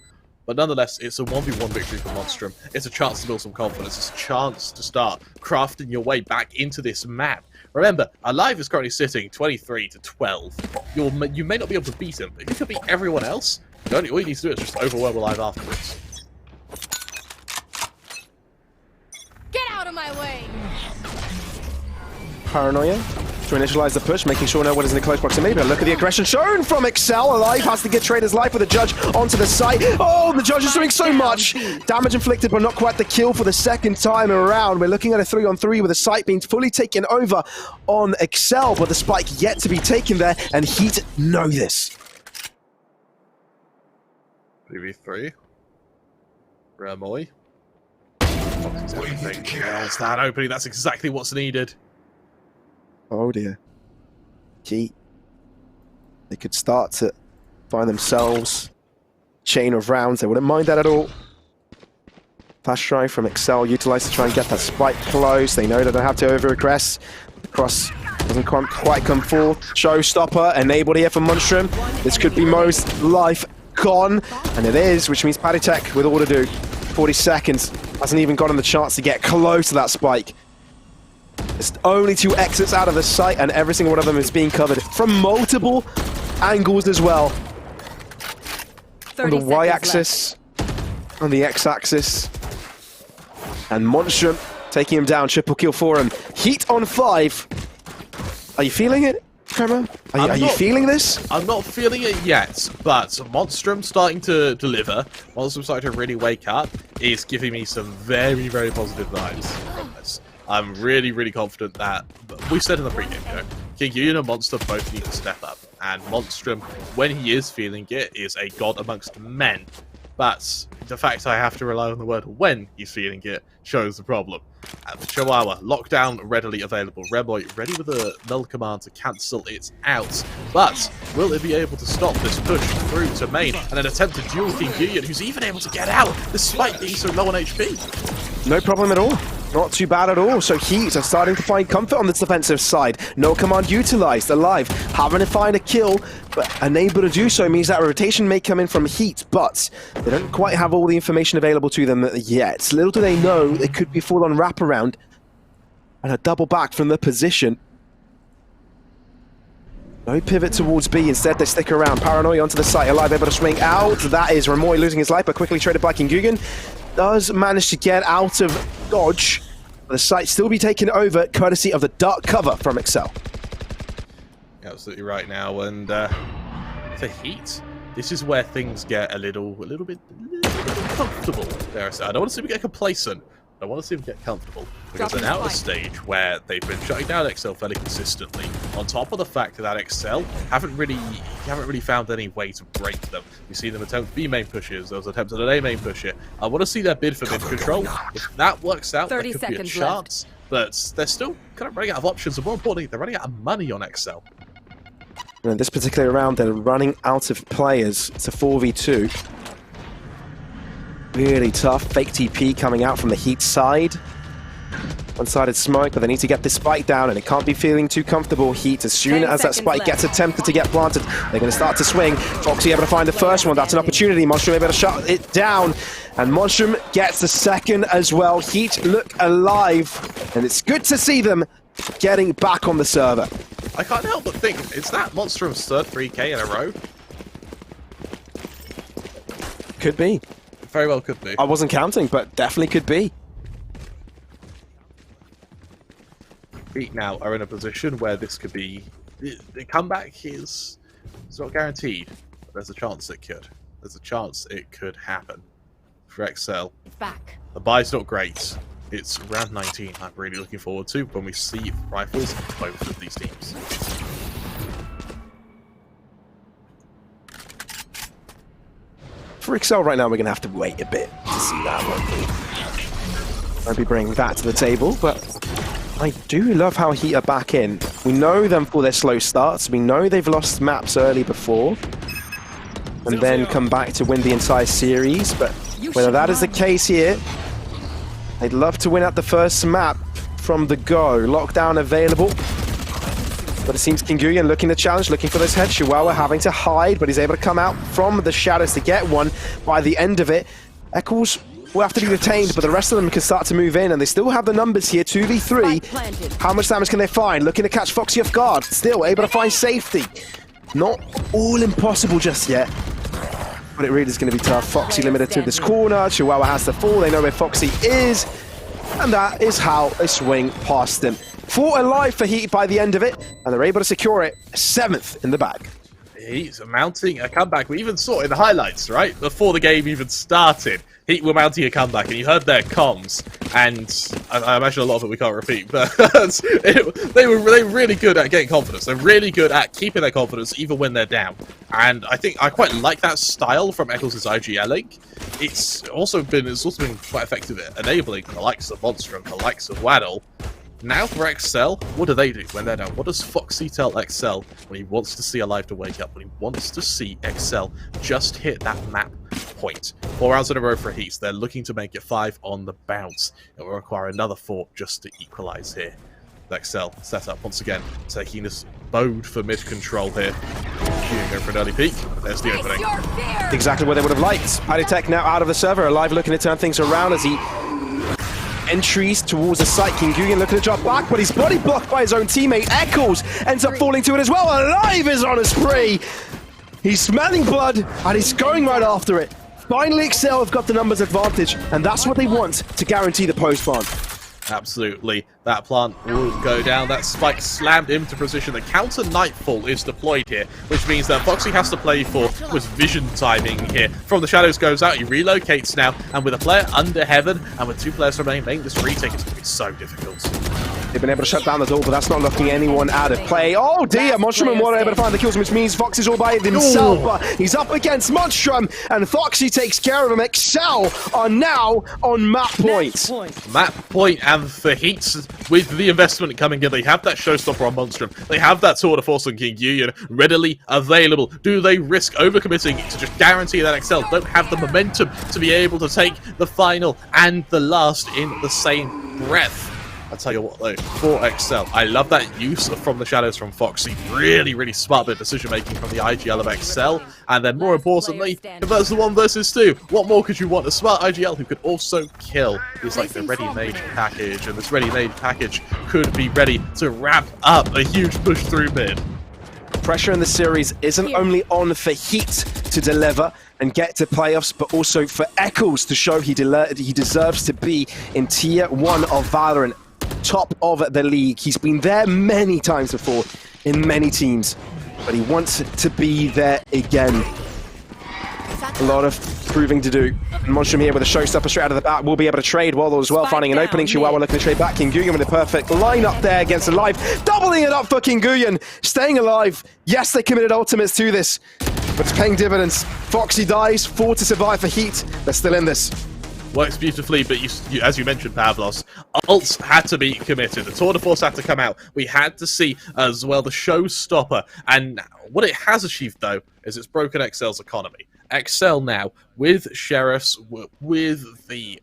But nonetheless, it's a 1v1 victory for Monstrum. It's a chance to build some confidence. It's a chance to start crafting your way back into this map. Remember, Alive is currently sitting 23-12. You may not be able to beat him, but if you can beat everyone else, all you need to do is just overwhelm Alive afterwards. Get out of my way. Paranoia. to initialize the push, making sure no one is in the close proximity. But look at the aggression shown from Excel. Alive has to get Trader's life with the Judge onto the site. Oh, the Judge is doing so much. Damage inflicted, but not quite the kill for the second time around. We're looking at a 3-on-3 with the site being fully taken over on Excel, but the spike yet to be taken there, and HEET know this. 3v3. Ramoy. Nails that opening. That's exactly what's needed. Oh dear. HEET. They could start to find themselves chain of rounds. They wouldn't mind that at all. Flash drive from Excel utilized to try and get that spike close. They know they don't have to over-aggress. The cross doesn't quite come full. Showstopper enabled here for Monstrum. This could be Mo's life gone. And it is, which means Paddytech with all to do. 40 seconds. Hasn't even gotten the chance to get close to that spike. There's only 2 exits out of the site, and every single one of them is being covered from multiple angles as well. On the Y-axis, on the X-axis. And Monstrum taking him down. Triple kill for him. HEET on 5. Are you feeling it, Tremor? Are you feeling this? I'm not feeling it yet, but Monstrum starting to deliver, Monstrum starting to really wake up, is giving me some very, very positive vibes from this. I'm really, really confident that, we said in the pregame, you know, King Yuyan and Monster both need to step up, and Monstrum, when he is feeling it, is a god amongst men. But the fact I have to rely on the word when he's feeling it shows the problem. Chihuahua, lockdown readily available. Remoy ready with a null command to cancel it out. But will it be able to stop this push through to main and an attempt to duel King Yuyan, who's even able to get out despite being so low on HP? No problem at all. Not too bad at all. So HEET are starting to find comfort on this defensive side. No command utilized. Alive, having to find a kill, but unable to do so means that rotation may come in from HEET, but they don't quite have all the information available to them yet. Little do they know it could be full-on wraparound and a double back from the position. No pivot towards B, instead they stick around. Paranoia onto the site, Alive able to swing out. That is Ramoy losing his life, but quickly traded by King Yuyan. Does manage to get out of dodge. The site still be taken over, courtesy of the dark cover from Excel. You're absolutely right now, and for HEET, this is where things get a little bit comfortable. There I say. I don't want to see them get complacent. I want to see them get comfortable, because they're now at a stage where they've been shutting down Excel fairly consistently. On top of the fact that Excel haven't really found any way to break them. We've seen them attempt B main pushes. There was attempts at an A main push here. I want to see their bid for mid control. If that works out, there could be a chance. But they're still kind of running out of options, and more importantly, they're running out of money on Excel. In this particular round, they're running out of players. It's a 4v2. Really tough. Fake TP coming out from the HEET side. One-sided smoke, but they need to get this spike down, and it can't be feeling too comfortable. HEET, as soon as that spike gets attempted to get planted, they're going to start to swing. Foxy able to find the first one. That's an opportunity. Monstrum able to shut it down, and Monstrum gets the second as well. HEET look alive, and it's good to see them getting back on the server. I can't help but think, is that Monstrum's third 3K in a row? Could be. Very well could be. I wasn't counting, but definitely could be. HEET now are in a position where this could be... The comeback is... It's not guaranteed, but there's a chance it could. There's a chance it could happen. For Excel, Back. the buy's not great. It's round 19 I'm really looking forward to when we see rifles both of these teams. For Excel right now, we're going to have to wait a bit to see that, won't we? Won't be bringing that to the table, but I do love how HEET are back in. We know them for their slow starts. We know they've lost maps early before, and then come back to win the entire series, but whether that is the case here, they'd love to win at the first map from the go. Lockdown available. But it seems King Yuyan looking to challenge, looking for this head. Chihuahua having to hide, but he's able to come out from the shadows to get one. By the end of it, Eccles will have to be retained, but the rest of them can start to move in, and they still have the numbers here, 2v3. How much damage can they find? Looking to catch Foxy off guard. Still able to find safety. Not all impossible just yet, but it really is going to be tough. Foxy limited to this corner. Chihuahua has to fall. They know where Foxy is, and that is how they swing past him. fought alive for Heat by the end of it, and they're able to secure it 7th in the bag. He's mounting a comeback. We even saw it in the highlights, right? Before the game even started, Heat were mounting a comeback, and you heard their comms, and I imagine a lot of it we can't repeat, but they were really good at getting confidence. They're really good at keeping their confidence even when they're down. And I think I quite like that style from Eccles' IGLing. It's also been quite effective at enabling the likes of Monstrum, the likes of Waddle. Now for Excel, what do they do when they're down? What does Foxy tell Excel when he wants to see Alive to wake up? When he wants to see Excel just hit that map point. 4 rounds in a row for Heat. They're looking to make it 5 on the bounce. It will require another 4 just to equalize here. Excel set up once again, taking this bode for mid control here. Going for an early peek. There's the opening. Exactly what they would have liked. Tech now out of the server. Alive looking to turn things around as he entries towards the site. Kinguyan looking to drop back, but he's body blocked by his own teammate. Eccles ends up falling to it as well. Alive is on a spree. He's smelling blood, and he's going right after it. Finally, Excel have got the numbers advantage, and that's what they want to guarantee the post-spawn. Absolutely. That plant will go down. That spike slammed into position. The counter Nightfall is deployed here, which means that Foxy has to play for with vision timing here. From the shadows goes out, he relocates now, and with a player under heaven, and with 2 players remaining, this retake is going to be so difficult. They've been able to shut down the door, but that's not looking anyone out of play. Oh dear, Monstrum and Water able to find the kills, which means Fox is all by himself, but he's up against Monstrum, and Foxy takes care of him. Excel are now on map point. Map point, and for Heat, with the investment coming in, they have that showstopper on Monstrum. They have that tour de force on Kinguyan readily available. Do they risk overcommitting to just guarantee that Excel don't have the momentum to be able to take the final and the last in the same breath? I'll tell you what though, for Excel, I love that use from the shadows from Foxy. Really smart bit of decision making from the IGL of Excel. And then more importantly, if that's the 1 versus 2, what more could you want? A smart IGL who could also kill. It's like the ready-made package, and this ready-made package could be ready to wrap up a huge push through mid. Pressure in the series isn't only on for Heat to deliver and get to playoffs, but also for Eccles to show he deserves to be in Tier 1 of Valorant. Top of the league. He's been there many times before in many teams, but he wants to be there again. A lot of proving to do. And Monstrum here with a showstopper straight out of the bat will be able to trade Waddle as well, finding an opening. Chihuahua looking to trade back. Kinguyan with a perfect lineup there against Alive, doubling it up for Kinguyan, staying alive. Yes, they committed ultimates to this, but it's paying dividends. Foxy dies, 4 to survive for Heat. They're still in this. Works beautifully, but as you mentioned, Pavlos, ults had to be committed. The tour de force had to come out. We had to see as well the showstopper. And what it has achieved, though, is it's broken Excel's economy. Excel now, with Sheriffs, with the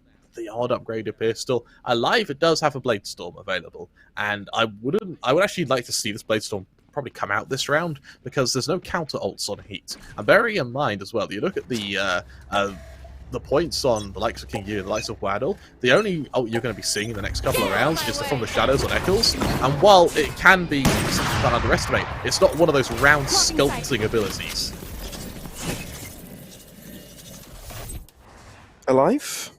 odd upgraded pistol, Alive, it does have a Bladestorm available. And I would actually like to see this Bladestorm probably come out this round, because there's no counter ults on Heat. And bearing in mind as well, you look at the points on the likes of Kinguyan, the likes of Waddle, the only ult you're going to be seeing in the next couple of rounds is from the shadows on Eccles. And while it can be something you can't underestimate, it's not one of those round sculpting abilities. Alive?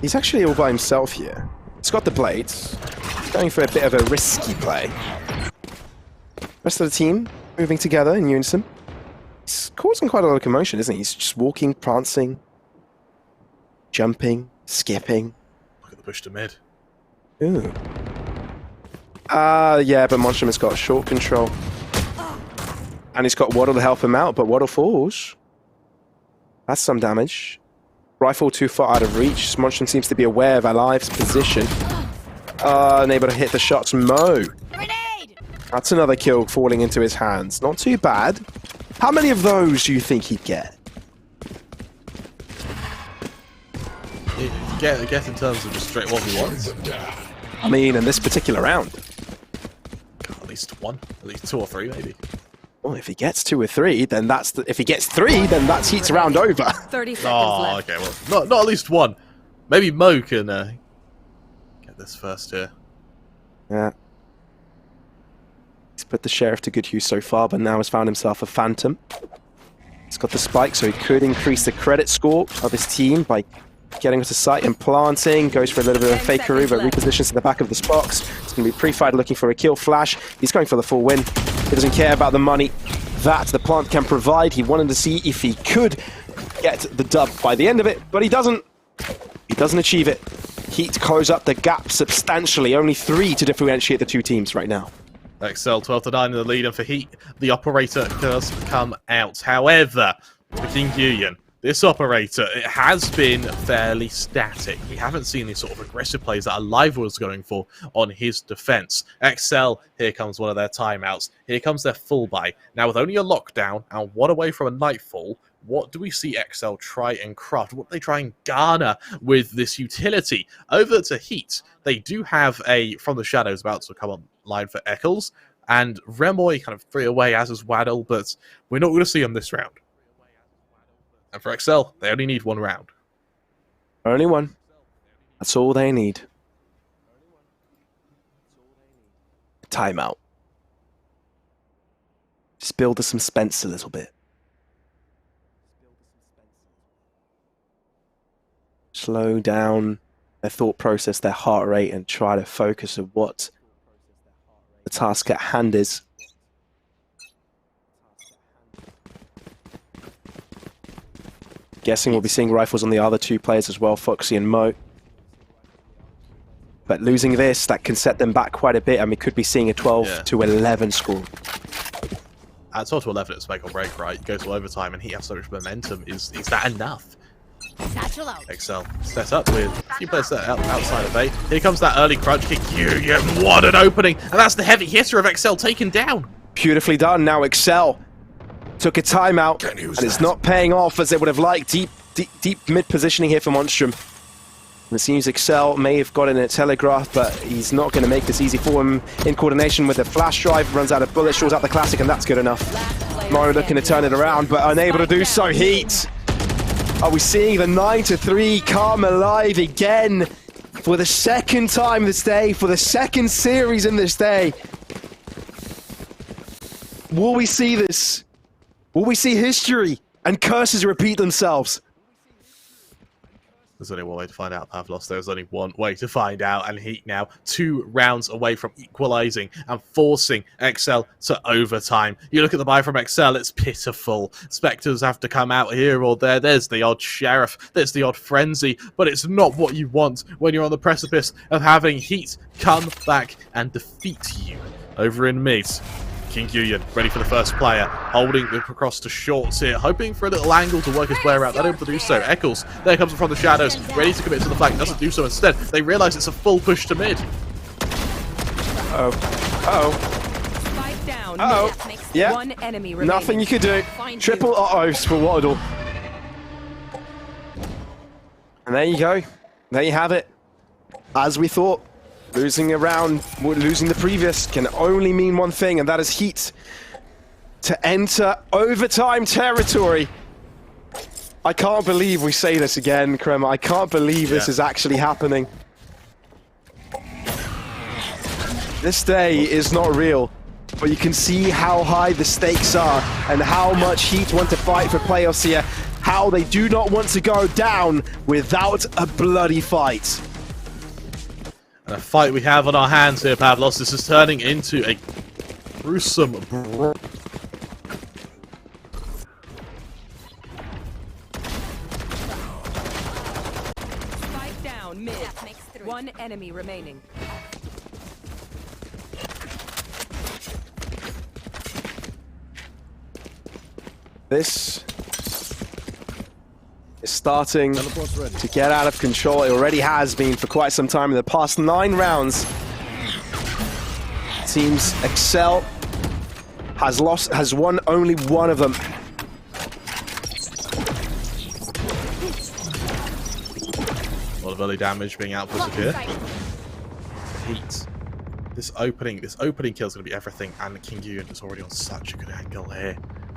He's actually all by himself here. He's got the blades. He's going for a bit of a risky play. Rest of the team moving together in unison. He's causing quite a lot of commotion, isn't he? He's just walking, prancing, jumping, skipping. Look at the push to mid. Ooh. Yeah, but Monstrum has got short control. And he's got Waddle to help him out, but Waddle falls. That's some damage. Rifle too far out of reach. Monstrum seems to be aware of Alive's position. Unable to hit the shots. Mo. That's another kill falling into his hands. Not too bad. How many of those do you think he'd get? Get in terms of just straight 1v1s? I mean, in this particular round. At least 1. At least 2 or 3, maybe. Well, if he gets 2 or 3, then that's... If he gets 3, then that's Heat's round over. 30 seconds left. Okay, well, not at least 1. Maybe Mo can get this first here. Yeah. He's put the Sheriff to good use so far, but now has found himself a Phantom. He's got the spike, so he could increase the credit score of his team by getting into sight and planting. Goes for a little bit of a fakery, but repositions to the back of this box. It's going to be pre-fired looking for a kill flash. He's going for the full win. He doesn't care about the money that the plant can provide. He wanted to see if he could get the dub by the end of it, but he doesn't. He doesn't achieve it. HEET close up the gap substantially. Only 3 to differentiate the two teams right now. XL 12-9 in the lead, and for HEET, the operator does come out. However, for King Yuyan, this operator, it has been fairly static. We haven't seen these sort of aggressive plays that Alive was going for on his defense. XL, here comes one of their timeouts. Here comes their full buy. Now, with only a lockdown and 1 away from a nightfall, what do we see XL try and craft? What do they try and garner with this utility? Over to HEET, they do have a From the Shadows about to come online for Eccles, and Remoy kind of 3 away, as is Waddle, but we're not going to see him this round. And for XL, they only need 1 round. Only 1. That's all they need. Timeout. Just build the suspense a little bit. Slow down their thought process, their heart rate, and try to focus on what the task at hand is. Guessing we'll be seeing rifles on the other 2 players as well, Foxy and Mo. But losing this, that can set them back quite a bit, and we could be seeing a 12-11 score. At 12-11, it's make or break, right? You go to overtime, and he has so much momentum. Is that enough? XL set up with a few players set outside of A. Here comes that early crunch kick. What an opening! And that's the heavy hitter of XL taken down. Beautifully done. Now XL took a timeout, and it's not paying off as they would have liked. Deep mid positioning here for Monstrum. And it seems XL may have gotten a telegraph, but he's not going to make this easy for him. In coordination with the flash drive, runs out of bullets, shorts out the classic, and that's good enough. Mario looking to turn it around, but unable to do so. HEET. Are we seeing the 9-3 come alive again for the 2nd time this day, for the 2nd series in this day? Will we see this? Will we see history and curses repeat themselves? There's only one way to find out, Pavlos. There's only one way to find out, and HEET now 2 rounds away from equalizing and forcing XL to overtime. You look at the buy from XL, it's pitiful. Spectres have to come out here or there. There's the odd Sheriff, there's the odd Frenzy, but it's not what you want when you're on the precipice of having HEET come back and defeat you. Over in mid, King Yuyan ready for the first player, holding the across to shorts here, hoping for a little angle to work his way around. Not able to do so. Eccles, there comes from the shadows, ready to commit to the flank, doesn't do so instead. They realise it's a full push to mid. Spike down. Yeah. 1 enemy remaining. Nothing you could do. Triple uh-ohs for Waddle. And there you go. There you have it. As we thought. Losing a round, losing the previous can only mean one thing, and that is HEET to enter overtime territory. I can't believe we say this again, Krema. I can't believe this is actually happening. This day is not real, but you can see how high the stakes are and how much HEET want to fight for playoffs here, how they do not want to go down without a bloody fight. And a fight we have on our hands here, Pavlos. This is turning into a gruesome brawl. Spike down mid. 1 enemy remaining. This is starting to get out of control. It already has been for quite some time in the past 9 rounds. Teams XL has won only 1 of them. A lot of early damage being outputted here. HEET. This opening kill is going to be everything, and King Yuyan is already on such a good angle here.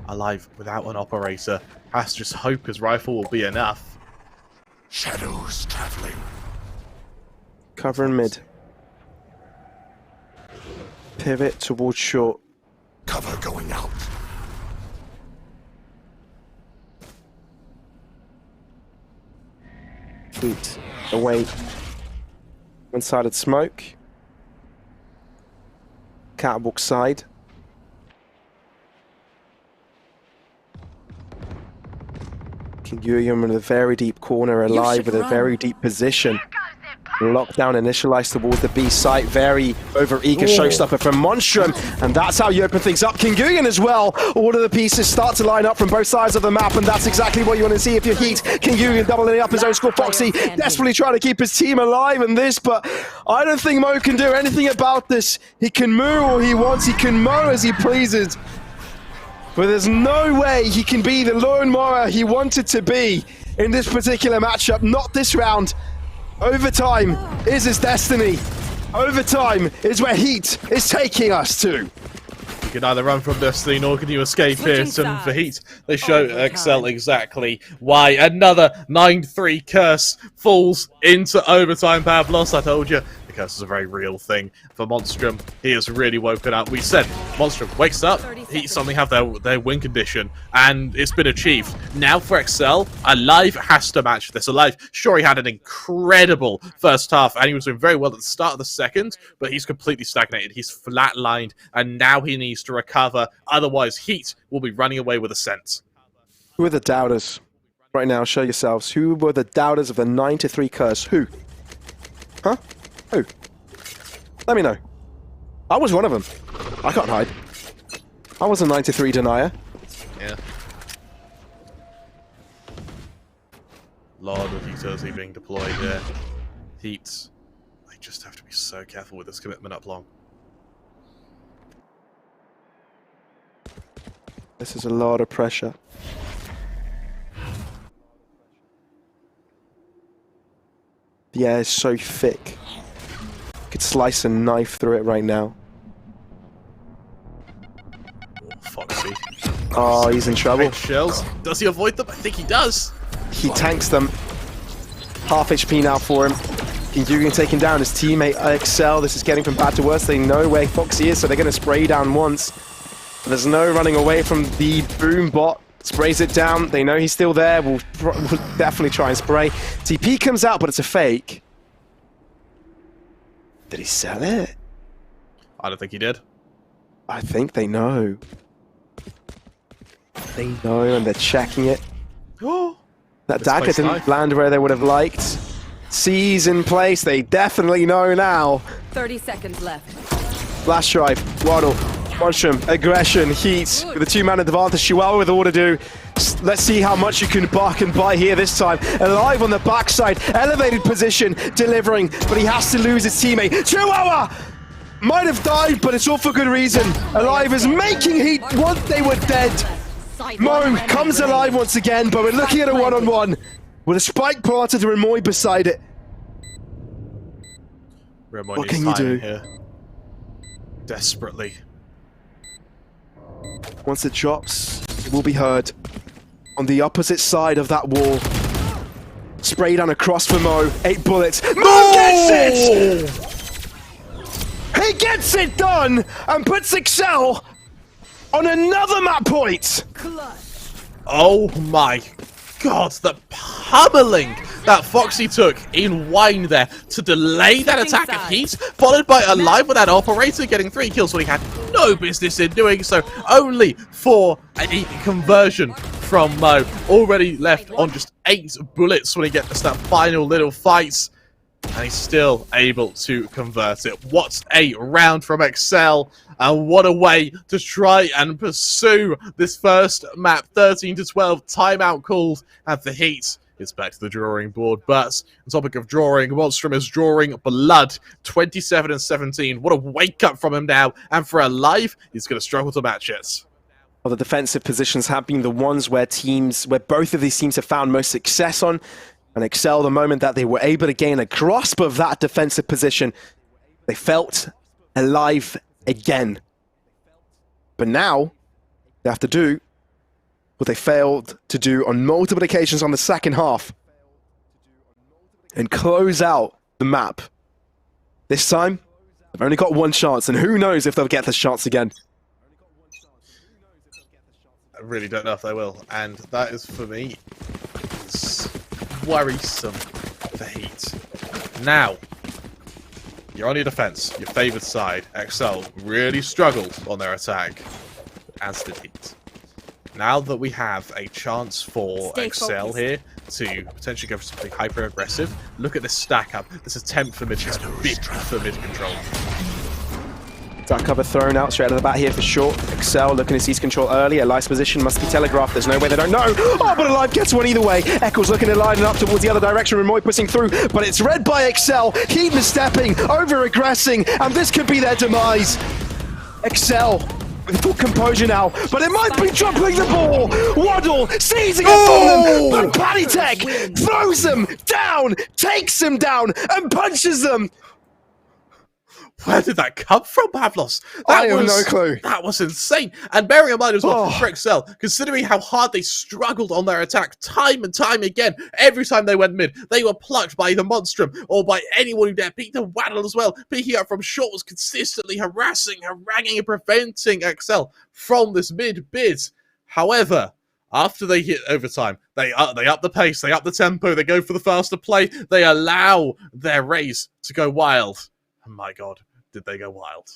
Alive without an operator. Has to just hope his rifle will be enough. Shadows traveling. Cover in mid. Pivot towards short. Cover going out. HEET away. One-sided smoke. Catwalk side. Kiguium in a very deep corner, alive with a very deep position. Lockdown initialized towards the B site. Very over-eager showstopper from Monstrum. And that's how you open things up. Kiguium as well. All of the pieces start to line up from both sides of the map. And that's exactly what you want to see if you're HEET. Kiguium doubling up his own score. Foxy desperately trying to keep his team alive in this. But I don't think Mo can do anything about this. He can moo all he wants. He can mow as he pleases. But there's no way he can be the lone mower he wanted to be in this particular matchup. Not this round. Overtime is his destiny. Overtime is where HEET is taking us to. You can either run from destiny, nor can you escape it. And for HEET, they show Excel exactly why. Another 9-3 curse falls into overtime. Bad loss, I told you. The curse is a very real thing. For Monstrum, he has really woken up. We said Monstrum wakes up, HEET suddenly have their win condition, and it's been achieved. Now for Excel, Alive has to match this. Alive, sure, he had an incredible first half, and he was doing very well at the start of the second, but he's completely stagnated. He's flatlined, and now he needs to recover. Otherwise, HEET will be running away with ascent. Who are the doubters? Right now, show yourselves. Who were the doubters of the 9-3 curse? Who? Huh? Who? Let me know. I was one of them. I can't hide. I was a 9-3 denier. Yeah. Lot of utility being deployed here. HEET. They just have to be so careful with this commitment up long. This is a lot of pressure. The air is so thick. You could slice a knife through it right now. Foxy. Oh, he's in trouble. Shells. Does he avoid them? I think he does. He tanks them. Half HP now for him. Kiguium taking down his teammate Excel. This is getting from bad to worse. They know where Foxy is, so they're going to spray down once. There's no running away from the boom bot. Sprays it down. They know he's still there. We'll definitely try and spray. TP comes out, but it's a fake. Did he sell it? I don't think he did. I think they know. They know and they're checking it. That dagger didn't land where they would have liked. C's in place. They definitely know now. 30 seconds left. Flash drive. Waddle. Monstrum. Aggression. HEET. With a two-man advantage. Shuel with all to do. Let's see how much you can bark and buy here this time. Alive on the backside. Elevated position. Delivering. But he has to lose his teammate. Chihuahua! Might have died, but it's all for good reason. Alive is making HEET once they were dead. Mo comes alive once again, but we're looking at a one-on-one with a spike planted to Remoy beside it. What can you do? Here. Desperately. Once it drops, it will be heard. On the opposite side of that wall. Spray down across for Mo. 8 bullets. Mo gets it! He gets it done and puts Excel on another map point! Oh my god, the pummeling that Foxy took in Wine there to delay that attack of HEET, followed by Alive with that operator getting 3 kills when he had no business in doing so, only for a conversion from Mo. Already left on just 8 bullets when he gets that final little fight. And he's still able to convert it. What a round from Excel, and what a way to try and pursue this first map. 13-12, timeout called, and the HEET is back to the drawing board. But on topic of drawing, Monstrum is drawing blood, 27-17. What a wake up from him now, and for Alive, he's going to struggle to match it. Well, the defensive positions have been the ones where both of these teams have found most success on. And Excel, the moment that they were able to gain a grasp of that defensive position, they felt alive again. But now, they have to do what they failed to do on multiple occasions on the second half. And close out the map. This time, they've only got one chance, and who knows if they'll get this chance again. I really don't know if they will, and that is, for me, worrisome. the Heat. Now, you're on your defense, your favored side. XL really struggled on their attack, as did Heat. Now that we have a chance for XL here to potentially go for something hyper-aggressive, look at this stack up. This attempt for mid, this big for mid control. Duck cover thrown out straight out of the bat here for short. XL looking to seize control early. Eli's position must be telegraphed. There's no way they don't know. Oh, but Alive gets one either way. Eccles looking to line it up towards the other direction. Remoy pushing through, but it's read by XL. Heat misstepping, over-aggressing, and this could be their demise. XL with full composure now, but it might be dropping the ball. Waddle seizing it from them, but Paddy Tech throws them down, takes them down, and punches them. Where did that come from, Pavlos? I have no clue. That was insane. And bearing in mind as well, for XL, considering how hard they struggled on their attack time and time again, every time they went mid, they were plucked by either Monstrum or by anyone who dared. Peter Waddle as well, picking up from short, was consistently harassing, haranguing, and preventing XL from this mid-bid. However, after they hit overtime, they up the pace, they up the tempo, they go for the faster play, they allow their race to go wild. Oh my god, did they go wild.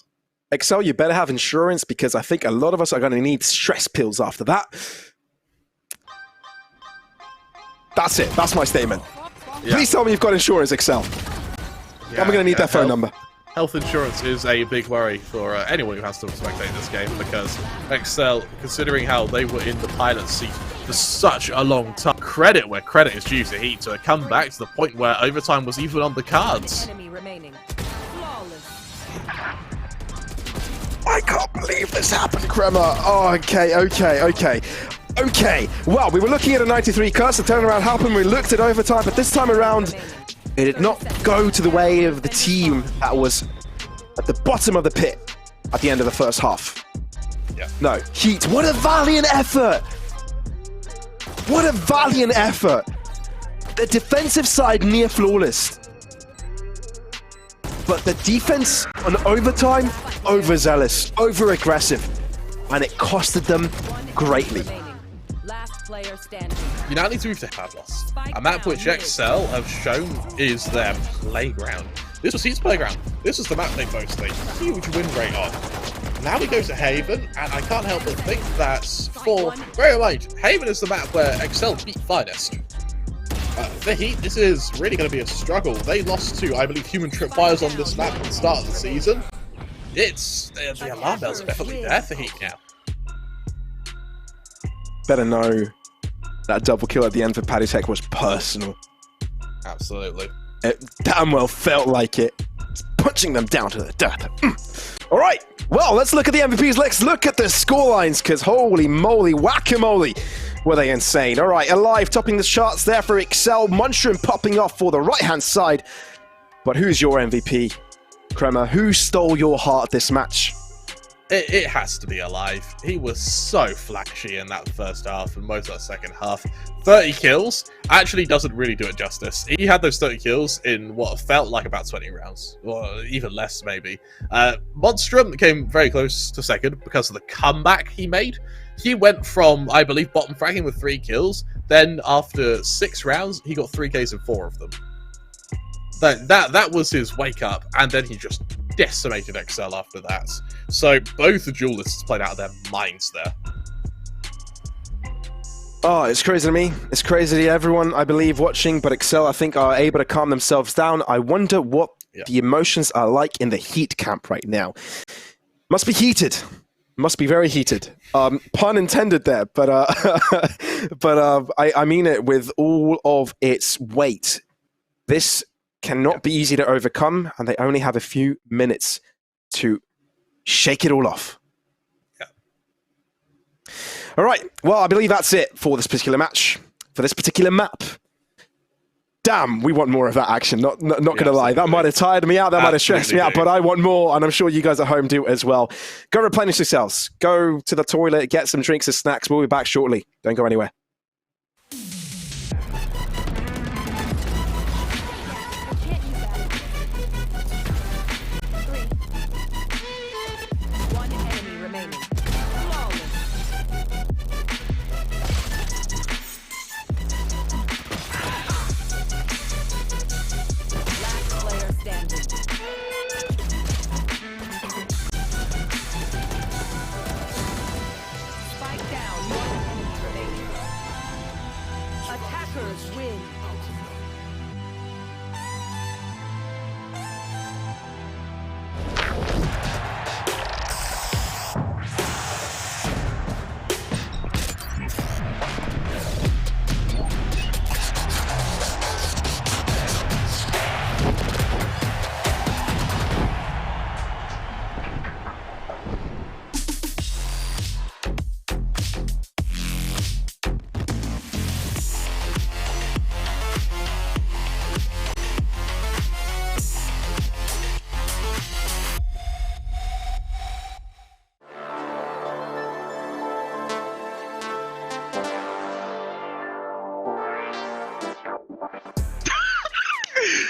XL, you better have insurance, because I think a lot of us are going to need stress pills after that. That's it. That's my statement. Yeah. Please tell me you've got insurance, XL. I'm going to need their phone number. Health insurance is a big worry for anyone who has to spectate this game, because XL, considering how they were in the pilot seat for such a long time, credit where credit is due to Heat to come back to the point where overtime was even on the cards. Enemy remaining. I can't believe this happened, Kremer. Oh, okay. Well, we were looking at a 93 curse. The turnaround happened. We looked at overtime, but this time around, it did not go to the way of the team that was at the bottom of the pit at the end of the first half. Yeah. No, Heat, what a valiant effort! What a valiant effort! The defensive side near flawless. But the defense on overtime, overzealous, over-aggressive, and it costed them greatly. Last player standing. You now need to move to Pavlos, a map which XL have shown is their playground. This was Heat's playground. This was the map they boasted a huge win rate on. Now we go to Haven, and I can't help but think that bear in mind, Haven is the map where XL beat Finest. For Heat, this is really going to be a struggle. They lost to, I believe, Human Tripwires on this map at the start of the season. The alarm bells are definitely there for Heat now. Better know that double kill at the end for Paddy Tech was personal. Absolutely. It damn well felt like it. It's punching them down to the dirt. All right, well, let's look at the MVPs. Let's look at the scorelines, because holy moly, whack-a-moly, were they insane. All right, Alive topping the charts there for XL. Monstrum popping off for the right-hand side. But who's your MVP, Kremer? Who stole your heart this match? It has to be Alive. He was so flashy in that first half and most of that second half. 30 kills actually doesn't really do it justice. He had those 30 kills in what felt like about 20 rounds, or even less maybe. Monstrum came very close to second because of the comeback he made. He went from, I believe, bottom fragging with 3 kills. Then after 6 rounds, he got 3 Ks in 4 of them. That was his wake up, and then he just decimated XL after that. So both the duelists played out of their minds there. Oh, it's crazy to me. It's crazy to everyone, I believe, watching, but XL, I think, are able to calm themselves down. I wonder what the emotions are like in the Heat camp right now. Must be heated. Must be very heated. Pun intended there, but I mean it with all of its weight. This cannot be easy to overcome, and they only have a few minutes to shake it all off. Yeah. All right, well, I believe that's it for this particular match, for this particular map. Damn, we want more of that action, not going to lie. That might have tired me out, that might have stressed me out, but I want more, and I'm sure you guys at home do as well. Go replenish yourselves. Go to the toilet, get some drinks and snacks. We'll be back shortly. Don't go anywhere. One enemy remaining. Flawless. Attackers win.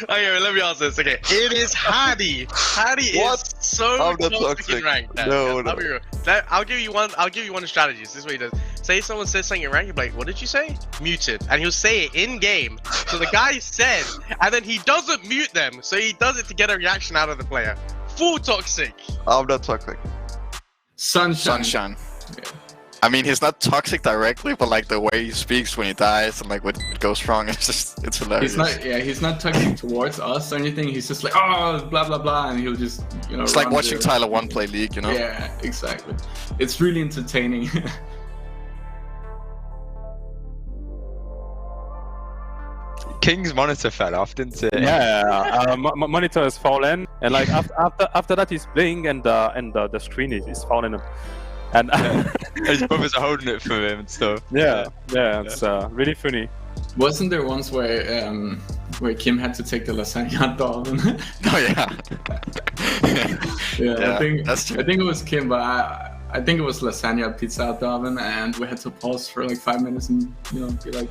Okay, let me answer this. Okay, it is Hattie. Hattie is so toxic in rank. I'll give you one. I'll give you one strategy. This is what he does. Say someone says something in rank, you'll be like, "What did you say?" Muted, and he'll say it in game. So the guy said, and then he doesn't mute them. So he does it to get a reaction out of the player. Full toxic. I'm not toxic. Sunshine. I mean, he's not toxic directly, but like the way he speaks when he dies and like when it goes wrong, it's hilarious. He's not toxic towards us or anything. He's just like, oh, blah blah blah, and he'll just, you know. It's like watching Tyler 1 play League, you know. Yeah, exactly. It's really entertaining. King's monitor fell off, didn't it? Yeah, monitor has fallen, and like after that he's playing, and the screen is falling. And his brothers are holding it for him and stuff. Yeah, it's really funny. Wasn't there once where Kim had to take the lasagna dog? Oh yeah. Yeah, I think it was Kim, but I think it was lasagna pizza oven, and we had to pause for like 5 minutes and, you know, be like,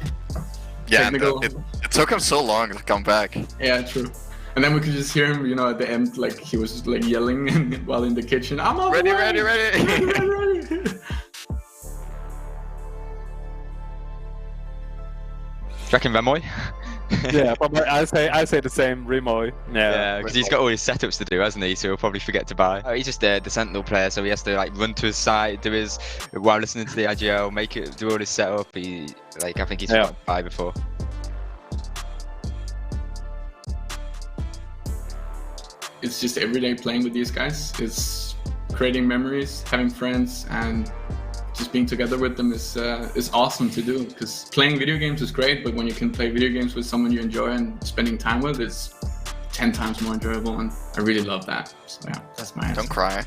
yeah, it took him so long to come back. Yeah, true. And then we could just hear him, you know, at the end, like he was just like yelling while in the kitchen. I'm all ready. Reckon Remoy? Yeah, probably. I say the same, Remoy. Yeah, because he's got all his setups to do, hasn't he? So he'll probably forget to buy. Oh, he's just the Sentinel player, so he has to like run to his side, do his while listening to the IGL, do all his setup. I think he's forgot to buy before. It's just every day playing with these guys. It's creating memories, having friends, and just being together with them is awesome to do. Because playing video games is great, but when you can play video games with someone you enjoy and spending time with, it's 10 times more enjoyable, and I really love that. So yeah, that's my answer. Don't cry.